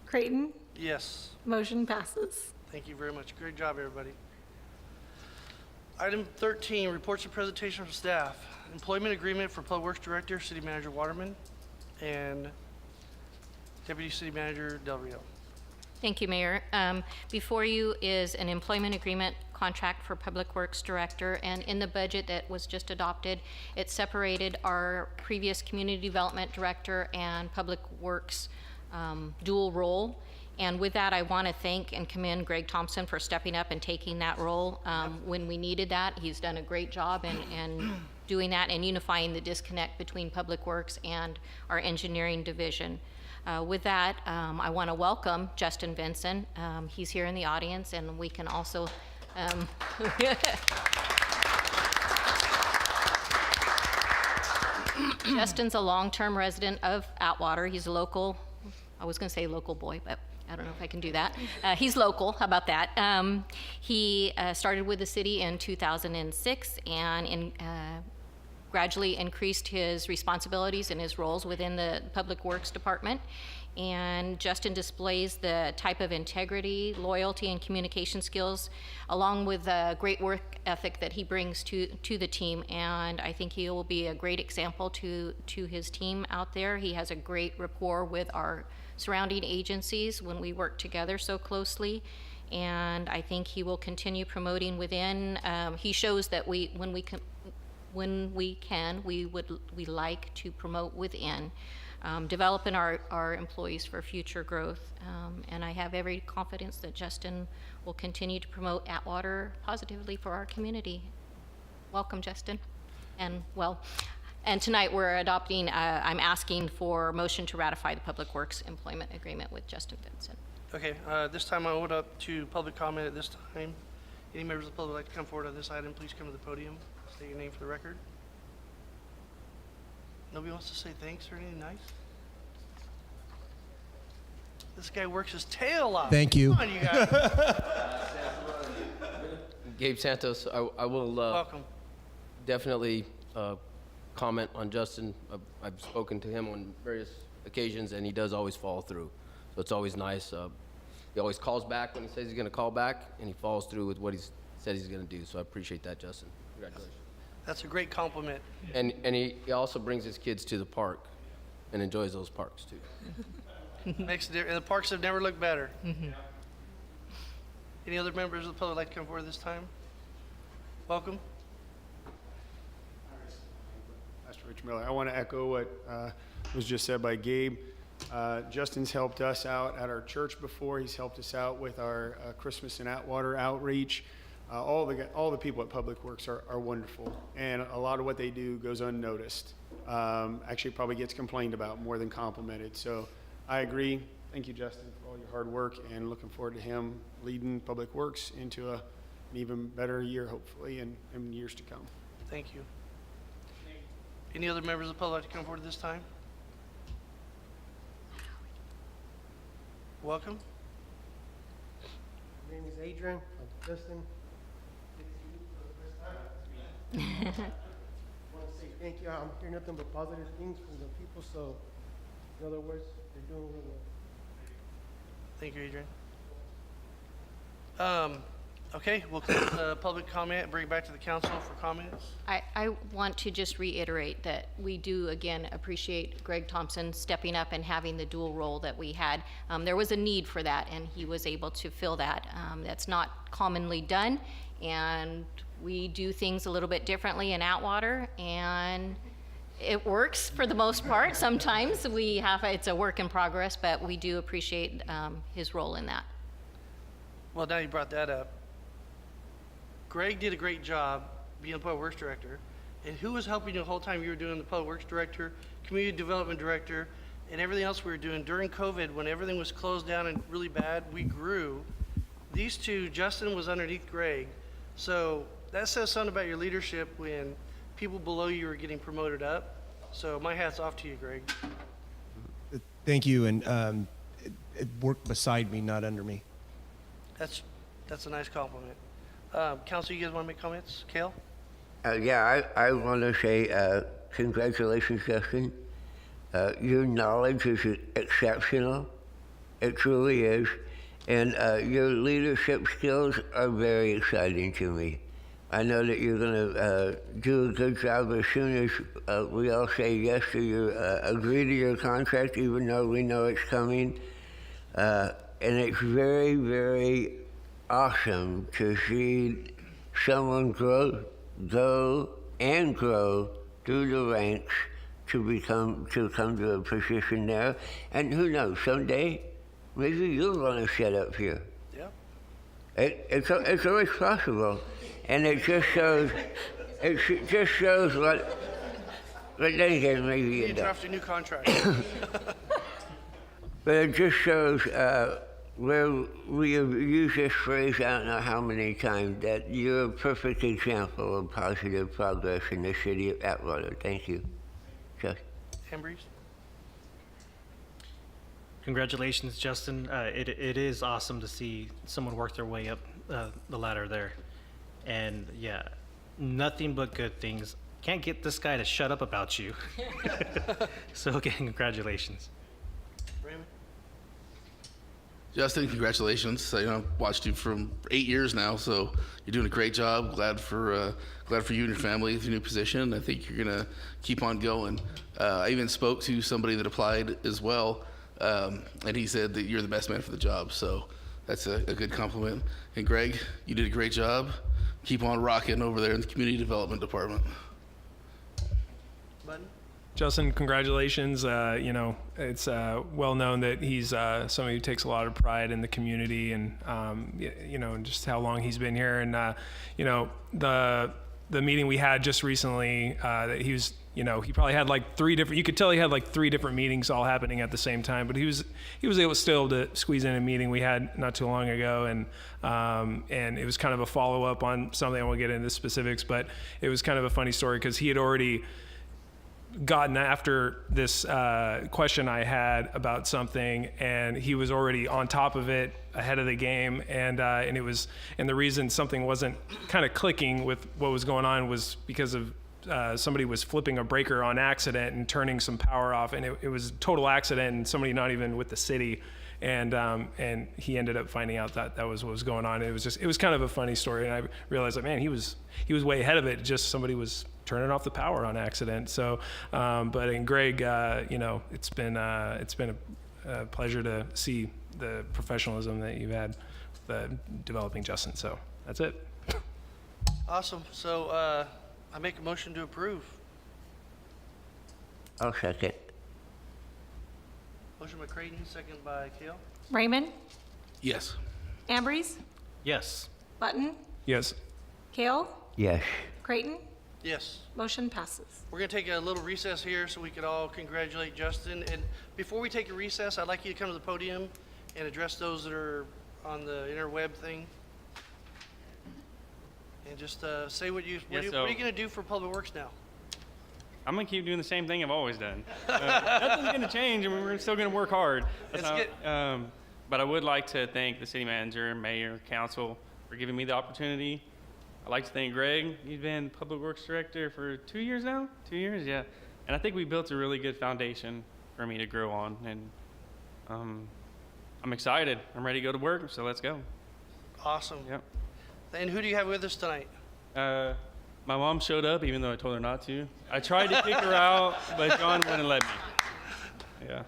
S2: Creighton,
S1: Yes.
S2: motion passes.
S1: Thank you very much. Great job, everybody. Item 13, reports and presentation from staff. Employment agreement for Public Works Director, City Manager Waterman, and Deputy City Manager Del Rio.
S9: Thank you, Mayor. Before you is an employment agreement contract for Public Works Director, and in the budget that was just adopted, it separated our previous Community Development Director and Public Works dual role. And with that, I want to thank and commend Greg Thompson for stepping up and taking that role when we needed that. He's done a great job in doing that and unifying the disconnect between Public Works and our engineering division. With that, I want to welcome Justin Vinson. He's here in the audience, and we can also Justin's a long-term resident of Atwater. He's a local, I was going to say local boy, but I don't know if I can do that. He's local, how about that? He started with the city in 2006 and gradually increased his responsibilities and his roles within the Public Works Department. And Justin displays the type of integrity, loyalty, and communication skills, along with the great work ethic that he brings to the team. And I think he will be a great example to his team out there. He has a great rapport with our surrounding agencies when we work together so closely. And I think he will continue promoting within. He shows that we like to promote within. Developing our employees for future growth. And I have every confidence that Justin will continue to promote Atwater positively for our community. Welcome, Justin. And tonight we're adopting, I'm asking for motion to ratify the Public Works Employment Agreement with Justin Vincent.
S1: Okay, this time I open up to public comment at this time. Any members of the public would like to come forward on this item, please come to the podium. State your name for the record. Nobody wants to say thanks or anything nice? This guy works his tail off.
S13: Thank you.
S1: Come on, you guys.
S11: Gabe Santos, I will
S1: Welcome.
S11: definitely comment on Justin. I've spoken to him on various occasions, and he does always follow through. So it's always nice. He always calls back when he says he's going to call back, and he follows through with what he's said he's going to do. So I appreciate that, Justin. Congratulations.
S1: That's a great compliment.
S11: And he also brings his kids to the park and enjoys those parks, too.
S1: Makes a difference. And the parks have never looked better. Any other members of the public like to come forward this time? Welcome.
S10: Pastor Rich Miller. I want to echo what was just said by Gabe. Justin's helped us out at our church before. He's helped us out with our Christmas in Atwater outreach. All the people at Public Works are wonderful, and a lot of what they do goes unnoticed. Actually, probably gets complained about more than complimented. So I agree. Thank you, Justin, for all your hard work, and looking forward to him leading Public Works into an even better year, hopefully, in years to come.
S1: Thank you. Any other members of the public like to come forward this time? Welcome.
S14: My name is Adrian. I'm Justin. I want to say thank you. I'm hearing nothing but positive things from the people, so in other words, they're doing really well.
S1: Thank you, Adrian. Okay, we'll close the public comment and bring it back to the council for comments.
S9: I want to just reiterate that we do, again, appreciate Greg Thompson stepping up and having the dual role that we had. There was a need for that, and he was able to fill that. That's not commonly done, and we do things a little bit differently in Atwater, and it works for the most part. Sometimes it's a work in progress, but we do appreciate his role in that.
S1: Well, now you brought that up. Greg did a great job being the Public Works Director. And who was helping you the whole time you were doing the Public Works Director, Community Development Director, and everything else we were doing during COVID when everything was closed down and really bad? We grew. These two, Justin was underneath Greg. So that says something about your leadership when people below you are getting promoted up. So my hat's off to you, Greg.
S13: Thank you, and it worked beside me, not under me.
S1: That's a nice compliment. Council, you guys want to make comments? Cale?
S4: Yeah, I want to say congratulations, Justin. Your knowledge is exceptional. It truly is. And your leadership skills are very exciting to me. I know that you're going to do a good job as soon as we all say yes to your, agree to your contract, even though we know it's coming. And it's very, very awesome to see someone go and grow through the ranks to come to a position there. And who knows, someday, maybe you'll want to set up here.
S1: Yeah.
S4: It's always possible. And it just shows what, but then again, maybe
S1: You
S4: it does.
S1: draft a new contract.
S4: But it just shows where we have used this phrase, I don't know how many times, that you're a perfect example of positive progress in the city of Atwater. Thank you. Just
S1: Ambrose?
S3: Congratulations, Justin. It is awesome to see someone work their way up the ladder there. And yeah, nothing but good things. Can't get this guy to shut up about you. So again, congratulations.
S1: Raymond?
S8: Justin, congratulations. I've watched you from 8 years now, so you're doing a great job. Glad for you and your family with your new position. I think you're gonna keep on going. I even spoke to somebody that applied as well, and he said that you're the best man for the job. So that's a good compliment. And Greg, you did a great job. Keep on rocking over there in the community development department.
S1: Button?
S6: Justin, congratulations. It's well known that he's somebody who takes a lot of pride in the community, and and just how long he's been here. And the meeting we had just recently, that he was, he probably had like 3 different. You could tell he had like 3 different meetings all happening at the same time. But he was able still to squeeze in a meeting we had not too long ago, and it was kind of a follow up on something. I won't get into specifics, but it was kind of a funny story because he had already gotten after this question I had about something, and he was already on top of it ahead of the game, and the reason something wasn't kind of clicking with what was going on was because of somebody was flipping a breaker on accident and turning some power off, and it was a total accident, and somebody not even with the city, and he ended up finding out that was what was going on. It was kind of a funny story, and I realized that, man, he was way ahead of it. Just somebody was turning off the power on accident. So, but in Greg, it's been a pleasure to see the professionalism that you've had developing Justin. So that's it.
S1: Awesome. So I make a motion to approve.
S4: I'll second.
S1: Motion by Creighton, second by Kale.
S2: Raymond?
S8: Yes.
S2: Ambrose?
S3: Yes.
S2: Button?
S6: Yes.
S2: Kale?
S4: Yes.
S2: Creighton?
S1: Yes.
S2: Motion passes.
S1: We're going to take a little recess here so we could all congratulate Justin. And before we take a recess, I'd like you to come to the podium and address those that are on the interweb thing. And just say what are you going to do for Public Works now?
S15: I'm going to keep doing the same thing I've always done. Nothing's going to change, and we're still going to work hard. But I would like to thank the city manager, mayor, council for giving me the opportunity. I'd like to thank Greg. He's been Public Works Director for 2 years now? 2 years, yeah. And I think we built a really good foundation for me to grow on. And I'm excited. I'm ready to go to work, so let's go.
S1: Awesome.
S15: Yep.
S1: And who do you have with us tonight?
S15: My mom showed up, even though I told her not to. I tried to kick her out, but John wouldn't let me. Yeah.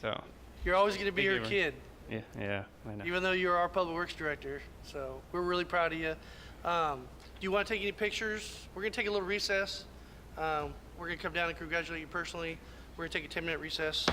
S15: So.
S1: You're always going to be her kid.
S15: Yeah, I know.
S1: Even though you're our Public Works Director. So we're really proud of you. Do you want to take any pictures? We're going to take a little recess. We're going to come down and congratulate you personally. We're going to take a 10-minute recess.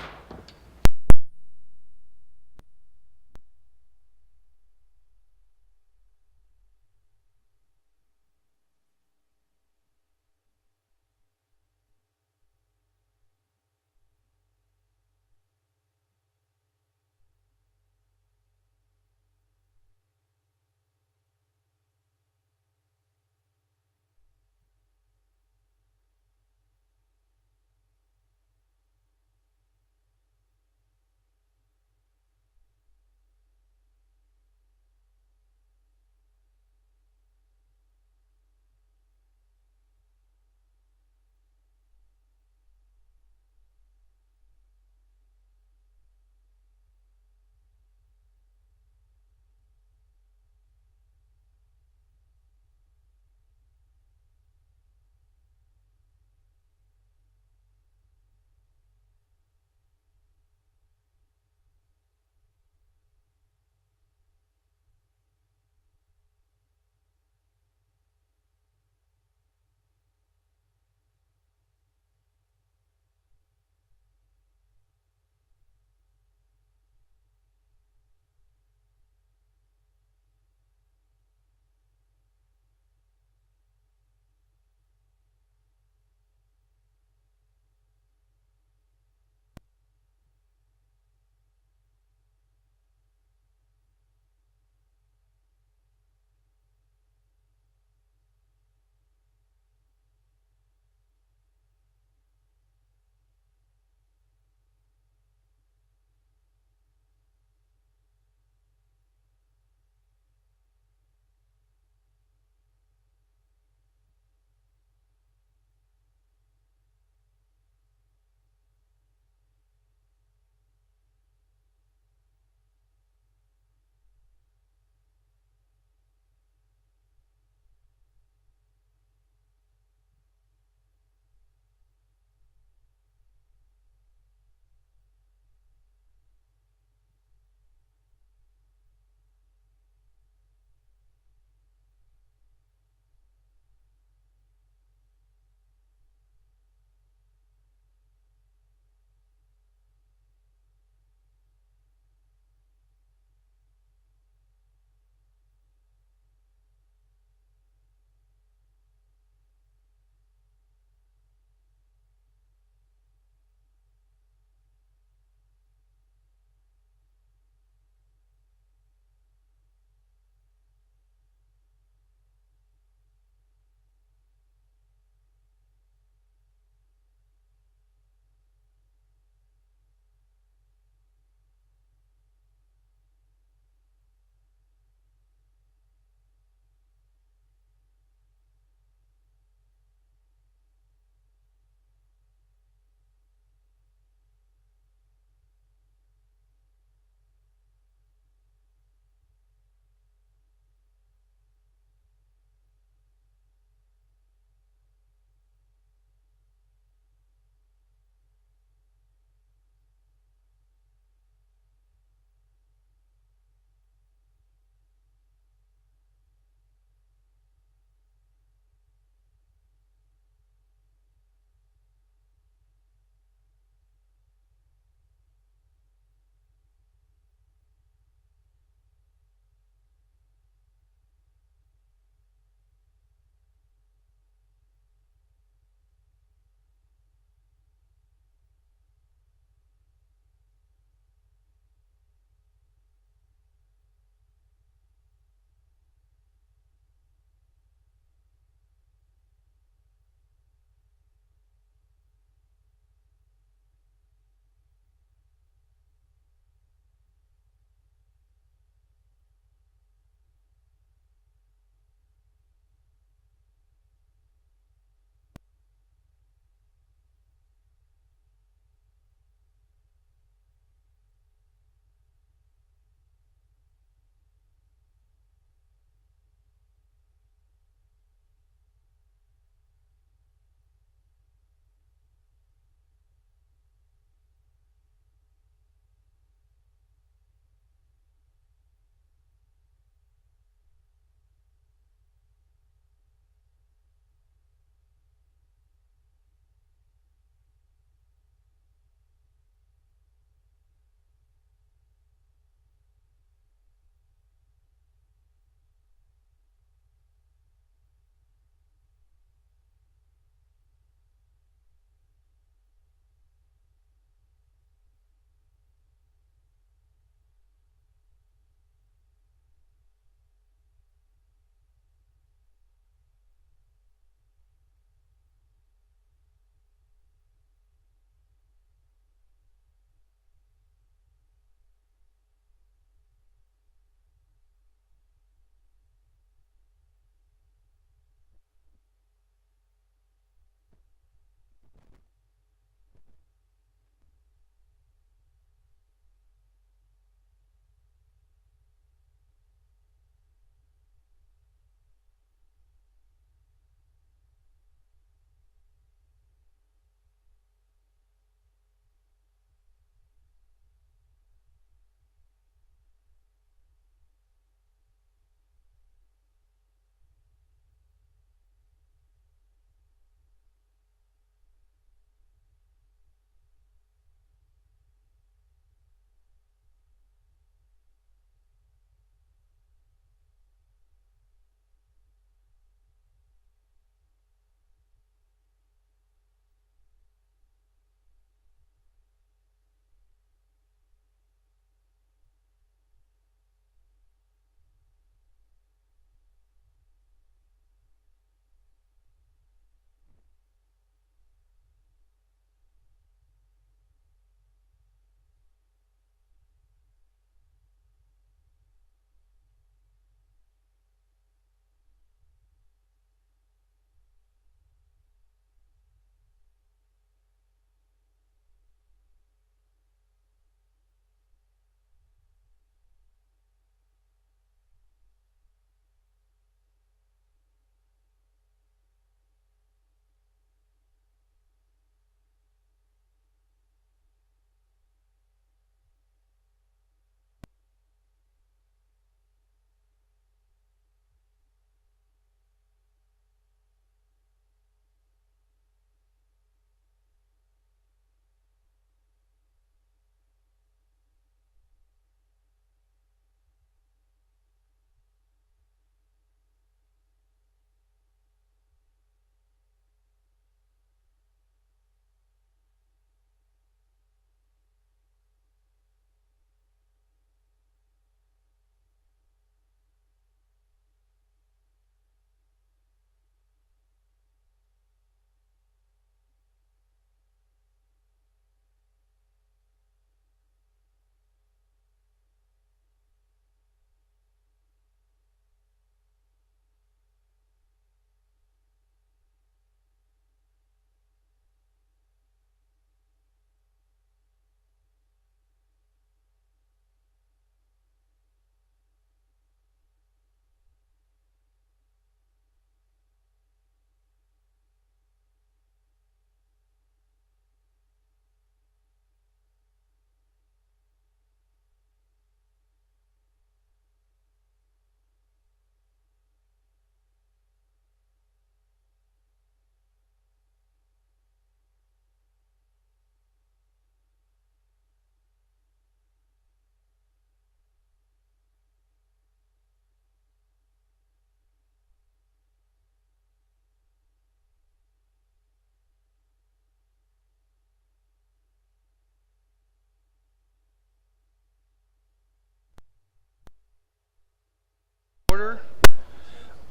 S1: order.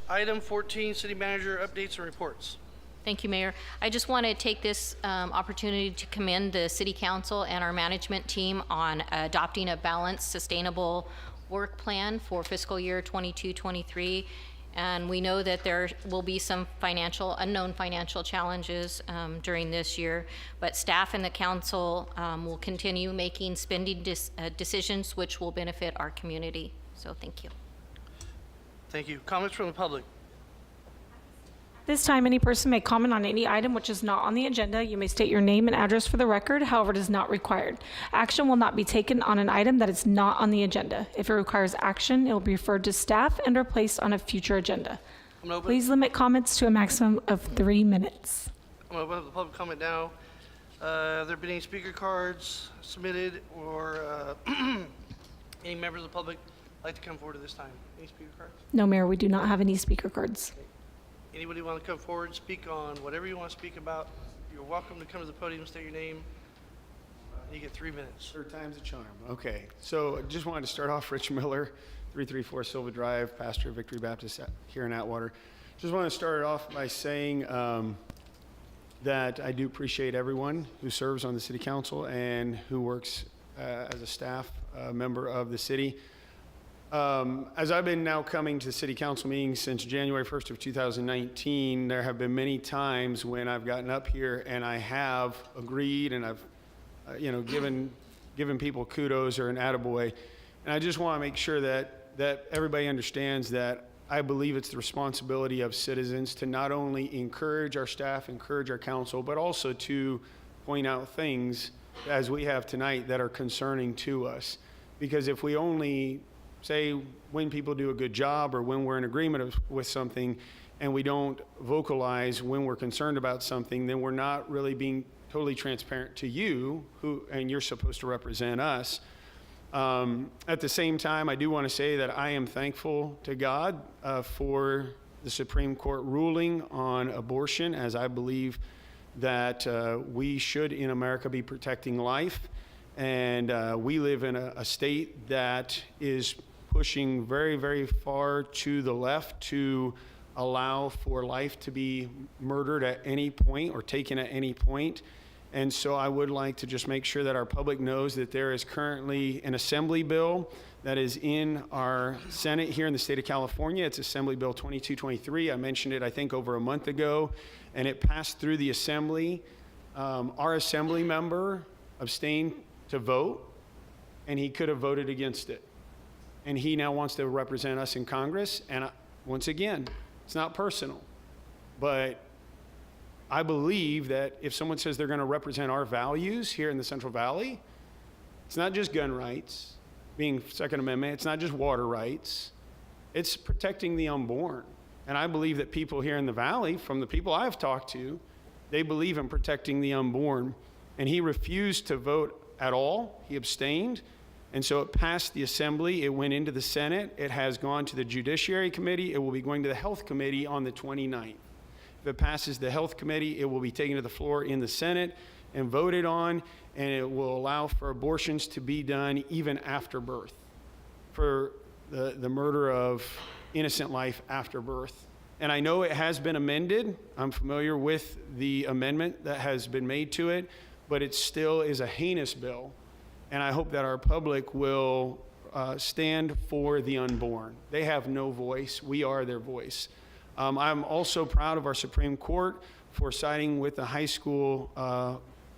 S1: Item 14, city manager updates and reports.
S9: Thank you, Mayor. I just want to take this opportunity to commend the City Council and our management team on adopting a balanced, sustainable work plan for fiscal year 22-23. And we know that there will be some unknown financial challenges during this year, but staff and the council will continue making spending decisions which will benefit our community. So thank you.
S1: Thank you. Comments from the public?
S2: This time, any person may comment on any item which is not on the agenda. You may state your name and address for the record, however, it is not required. Action will not be taken on an item that is not on the agenda. If it requires action, it will be referred to staff and or placed on a future agenda. Please limit comments to a maximum of 3 minutes.
S1: I'm going to open up the public comment now. Have there been any speaker cards submitted or any members of the public like to come forward at this time? Any speaker cards?
S2: No, Mayor, we do not have any speaker cards.
S1: Anybody want to come forward, speak on whatever you want to speak about? You're welcome to come to the podium, state your name. You get 3 minutes.
S10: Third time's a charm. Okay, so I just wanted to start off, Rich Miller, 334 Silva Drive, pastor of Victory Baptist here in Atwater. Just want to start off by saying that I do appreciate everyone who serves on the city council and who works as a staff member of the city. As I've been now coming to the city council meetings since January 1st of 2019, there have been many times when I've gotten up here and I have agreed and I've, given people kudos or an attaboy. And I just want to make sure that everybody understands that I believe it's the responsibility of citizens to not only encourage our staff, encourage our council, but also to point out things as we have tonight that are concerning to us. Because if we only say when people do a good job or when we're in agreement with something and we don't vocalize when we're concerned about something, then we're not really being totally transparent to you, and you're supposed to represent us. At the same time, I do want to say that I am thankful to God for the Supreme Court ruling on abortion, as I believe that we should in America be protecting life. And we live in a state that is pushing very, very far to the left to allow for life to be murdered at any point or taken at any point. And so I would like to just make sure that our public knows that there is currently an assembly bill that is in our Senate here in the state of California. It's Assembly Bill 2223. I mentioned it, I think, over a month ago, and it passed through the assembly. Our assembly member abstained to vote, and he could have voted against it. And he now wants to represent us in Congress. And once again, it's not personal, but I believe that if someone says they're going to represent our values here in the Central Valley, it's not just gun rights, being Second Amendment, it's not just water rights, it's protecting the unborn. And I believe that people here in the Valley, from the people I've talked to, they believe in protecting the unborn. And he refused to vote at all. He abstained. And so it passed the Assembly. It went into the Senate. It has gone to the Judiciary Committee. It will be going to the Health Committee on the 29th. If it passes the Health Committee, it will be taken to the floor in the Senate and voted on, and it will allow for abortions to be done even after birth, for the murder of innocent life after birth. And I know it has been amended. I'm familiar with the amendment that has been made to it, but it still is a heinous bill. And I hope that our public will stand for the unborn. They have no voice. We are their voice. I'm also proud of our Supreme Court for siding with the high school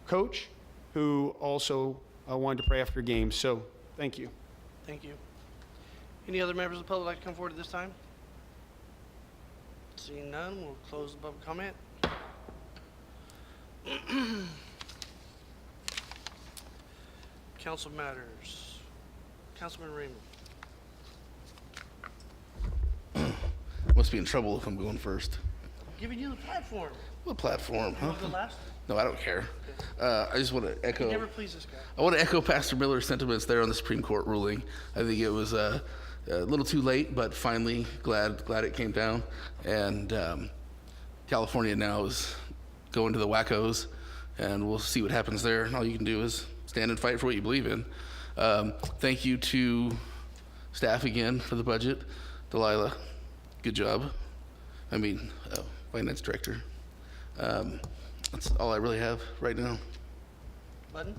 S10: coach who also wanted to pray after games. So thank you.
S1: Thank you. Any other members of the public like to come forward at this time? Seeing none, we'll close the public comment. Council matters. Councilman Raymond.
S8: Must be in trouble if I'm going first.
S1: Giving you the platform.
S8: What platform?
S1: You want to go last?
S8: No, I don't care. I just want to echo.
S1: You never please this guy.
S8: I want to echo Pastor Miller's sentiments there on the Supreme Court ruling. I think it was a little too late, but finally glad it came down. And California now is going to the wackos, and we'll see what happens there. And all you can do is stand and fight for what you believe in. Thank you to staff again for the budget. Delilah, good job. I mean, finance director. That's all I really have right now.
S1: Button?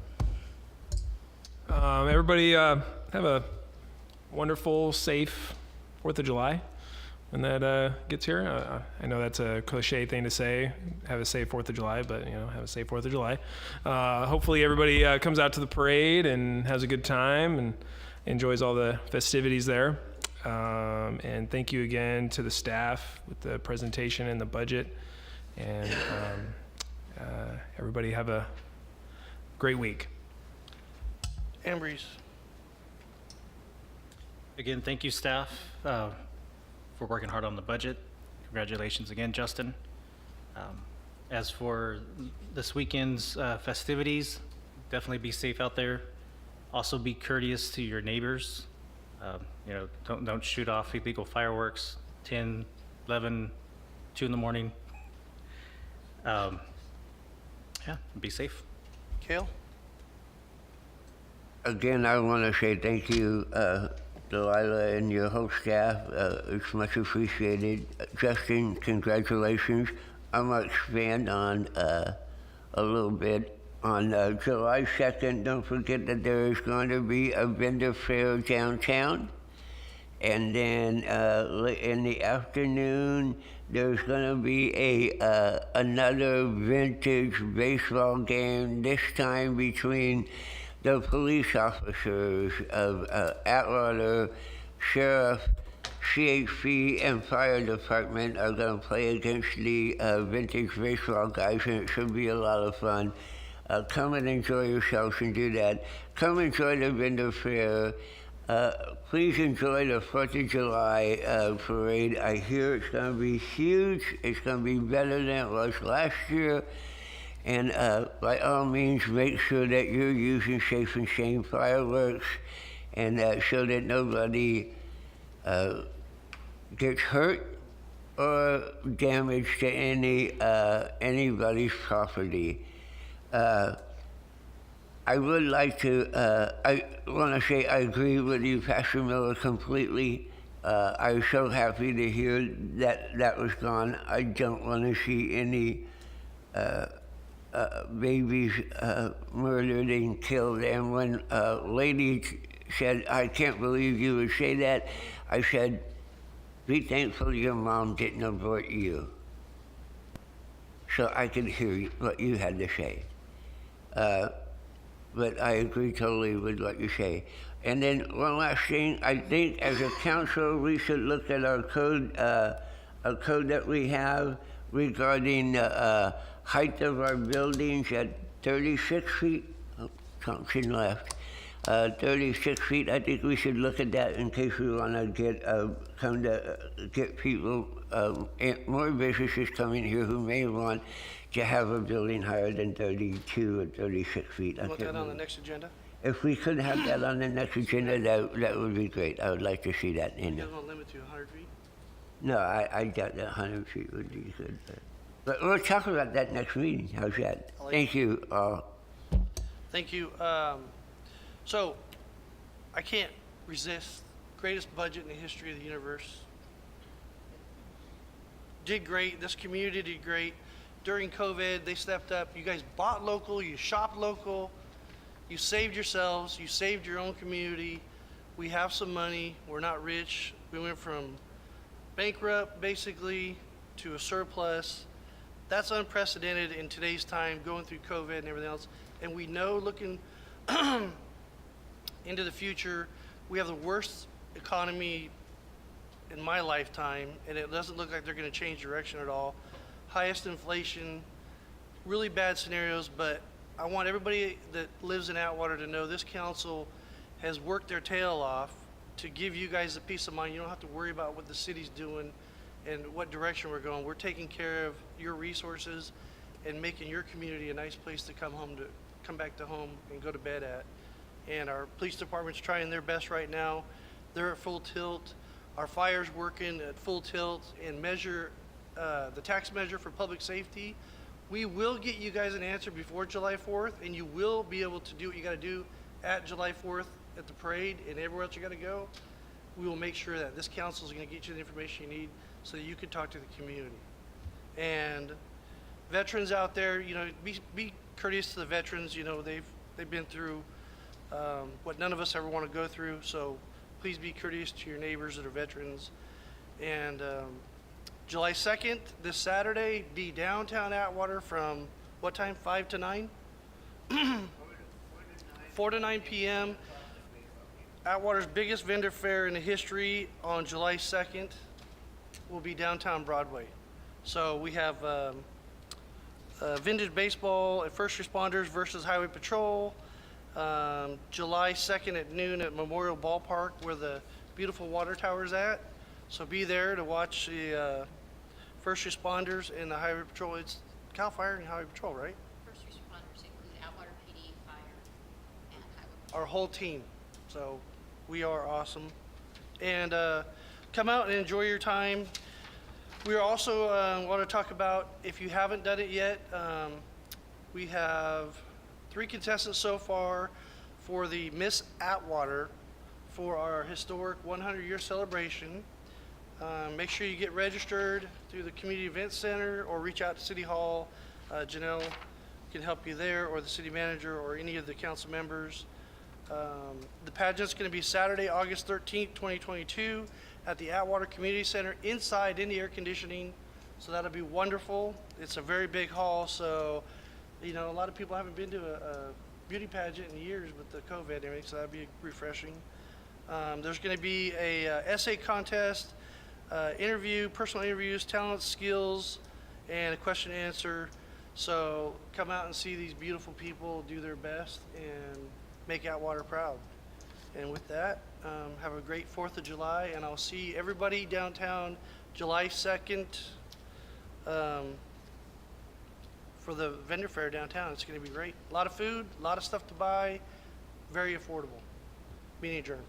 S6: Everybody have a wonderful, safe 4th of July when that gets here. I know that's a cliche thing to say, have a safe 4th of July, but have a safe 4th of July. Hopefully everybody comes out to the parade and has a good time and enjoys all the festivities there. And thank you again to the staff with the presentation and the budget. And everybody have a great week.
S1: Ambrose.
S3: Again, thank you, staff, for working hard on the budget. Congratulations again, Justin. As for this weekend's festivities, definitely be safe out there. Also be courteous to your neighbors. Don't shoot off illegal fireworks 10, 11, 2 in the morning. Be safe.
S1: Kale?
S4: Again, I want to say thank you, Delilah, and your whole staff. It's much appreciated. Justin, congratulations. I'm going to expand on a little bit. On July 2nd, don't forget that there is going to be a vendor fair downtown. And then in the afternoon, there's going to be another vintage baseball game, this time between the police officers of Atwater, Sheriff, CHP, and Fire Department are going to play against the vintage baseball guys, and it should be a lot of fun. Come and enjoy yourselves and do that. Come enjoy the vendor fair. Please enjoy the 4th of July parade. I hear it's going to be huge. It's going to be better than it was last year. And by all means, make sure that you're using safe and sane fireworks, and so that nobody gets hurt or damaged to anybody's property. I would like to, I want to say I agree with you, Pastor Miller, completely. I was so happy to hear that that was gone. I don't want to see any babies murdered and killed. And when a lady said, I can't believe you would say that, I said, be thankful your mom didn't abort you. So I could hear what you had to say. But I agree totally with what you say. And then one last thing, I think as a council, we should look at our code that we have regarding height of our buildings at 36 feet. Oh, Thompson left. 36 feet. I think we should look at that in case we want to get people, more businesses coming here who may want to have a building higher than 32 or 36 feet.
S1: You want that on the next agenda?
S4: If we could have that on the next agenda, that would be great. I would like to see that in
S1: You
S4: there.
S1: guys want to limit to 100 feet?
S4: No, I doubt that 100 feet would be good. But we'll talk about that next meeting. How's that? Thank you all.
S1: Thank you. So, I can't resist. Greatest budget in the history of the universe. Did great. This community did great. During COVID, they stepped up. You guys bought local. You shopped local. You saved yourselves. You saved your own community. We have some money. We're not rich. We went from bankrupt, basically, to a surplus. That's unprecedented in today's time, going through COVID and everything else. And we know, looking into the future, we have the worst economy in my lifetime, and it doesn't look like they're going to change direction at all. Highest inflation, really bad scenarios, but I want everybody that lives in Atwater to know this council has worked their tail off to give you guys the peace of mind. You don't have to worry about what the city's doing and what direction we're going. We're taking care of your resources and making your community a nice place to come back to home and go to bed at. And our police department's trying their best right now. They're at full tilt. Our fire's working at full tilt and the tax measure for public safety. We will get you guys an answer before July 4th, and you will be able to do what you got to do at July 4th at the parade and everywhere else you got to go. we will make sure that this council is going to get you the information you need so that you can talk to the community. And veterans out there, you know, be courteous to the veterans. You know, they've been through what none of us ever want to go through. So please be courteous to your neighbors that are veterans. And July 2nd, this Saturday, be downtown Atwater from what time? 5 to 9? 4 to 9 p.m. Atwater's biggest vendor fair in the history on July 2nd will be downtown Broadway. So we have vintage baseball at First Responders versus Highway Patrol. July 2nd at noon at Memorial Ballpark where the beautiful water tower's at. So be there to watch the First Responders and the Highway Patrol. It's Cal Fire and Highway Patrol, right?
S9: First responders include Atwater PD, Fire, and Highway.
S1: Our whole team. So we are awesome. And come out and enjoy your time. We also want to talk about, if you haven't done it yet, we have 3 contestants so far for the Miss Atwater for our historic 100-year celebration. Make sure you get registered through the Community Event Center or reach out to City Hall. Janelle can help you there, or the city manager, or any of the council members. The pageant's going to be Saturday, August 13th, 2022 at the Atwater Community Center inside in the air conditioning. So that'll be wonderful. It's a very big hall, so you know, a lot of people haven't been to a beauty pageant in years with the COVID and everything, so that'd be refreshing. There's going to be a essay contest, interview, personal interviews, talent, skills, and a question and answer. So come out and see these beautiful people do their best and make Atwater proud. And with that, have a great 4th of July, and I'll see everybody downtown July 2nd for the vendor fair downtown. It's going to be great. A lot of food, a lot of stuff to buy, very affordable. Meeting adjourned.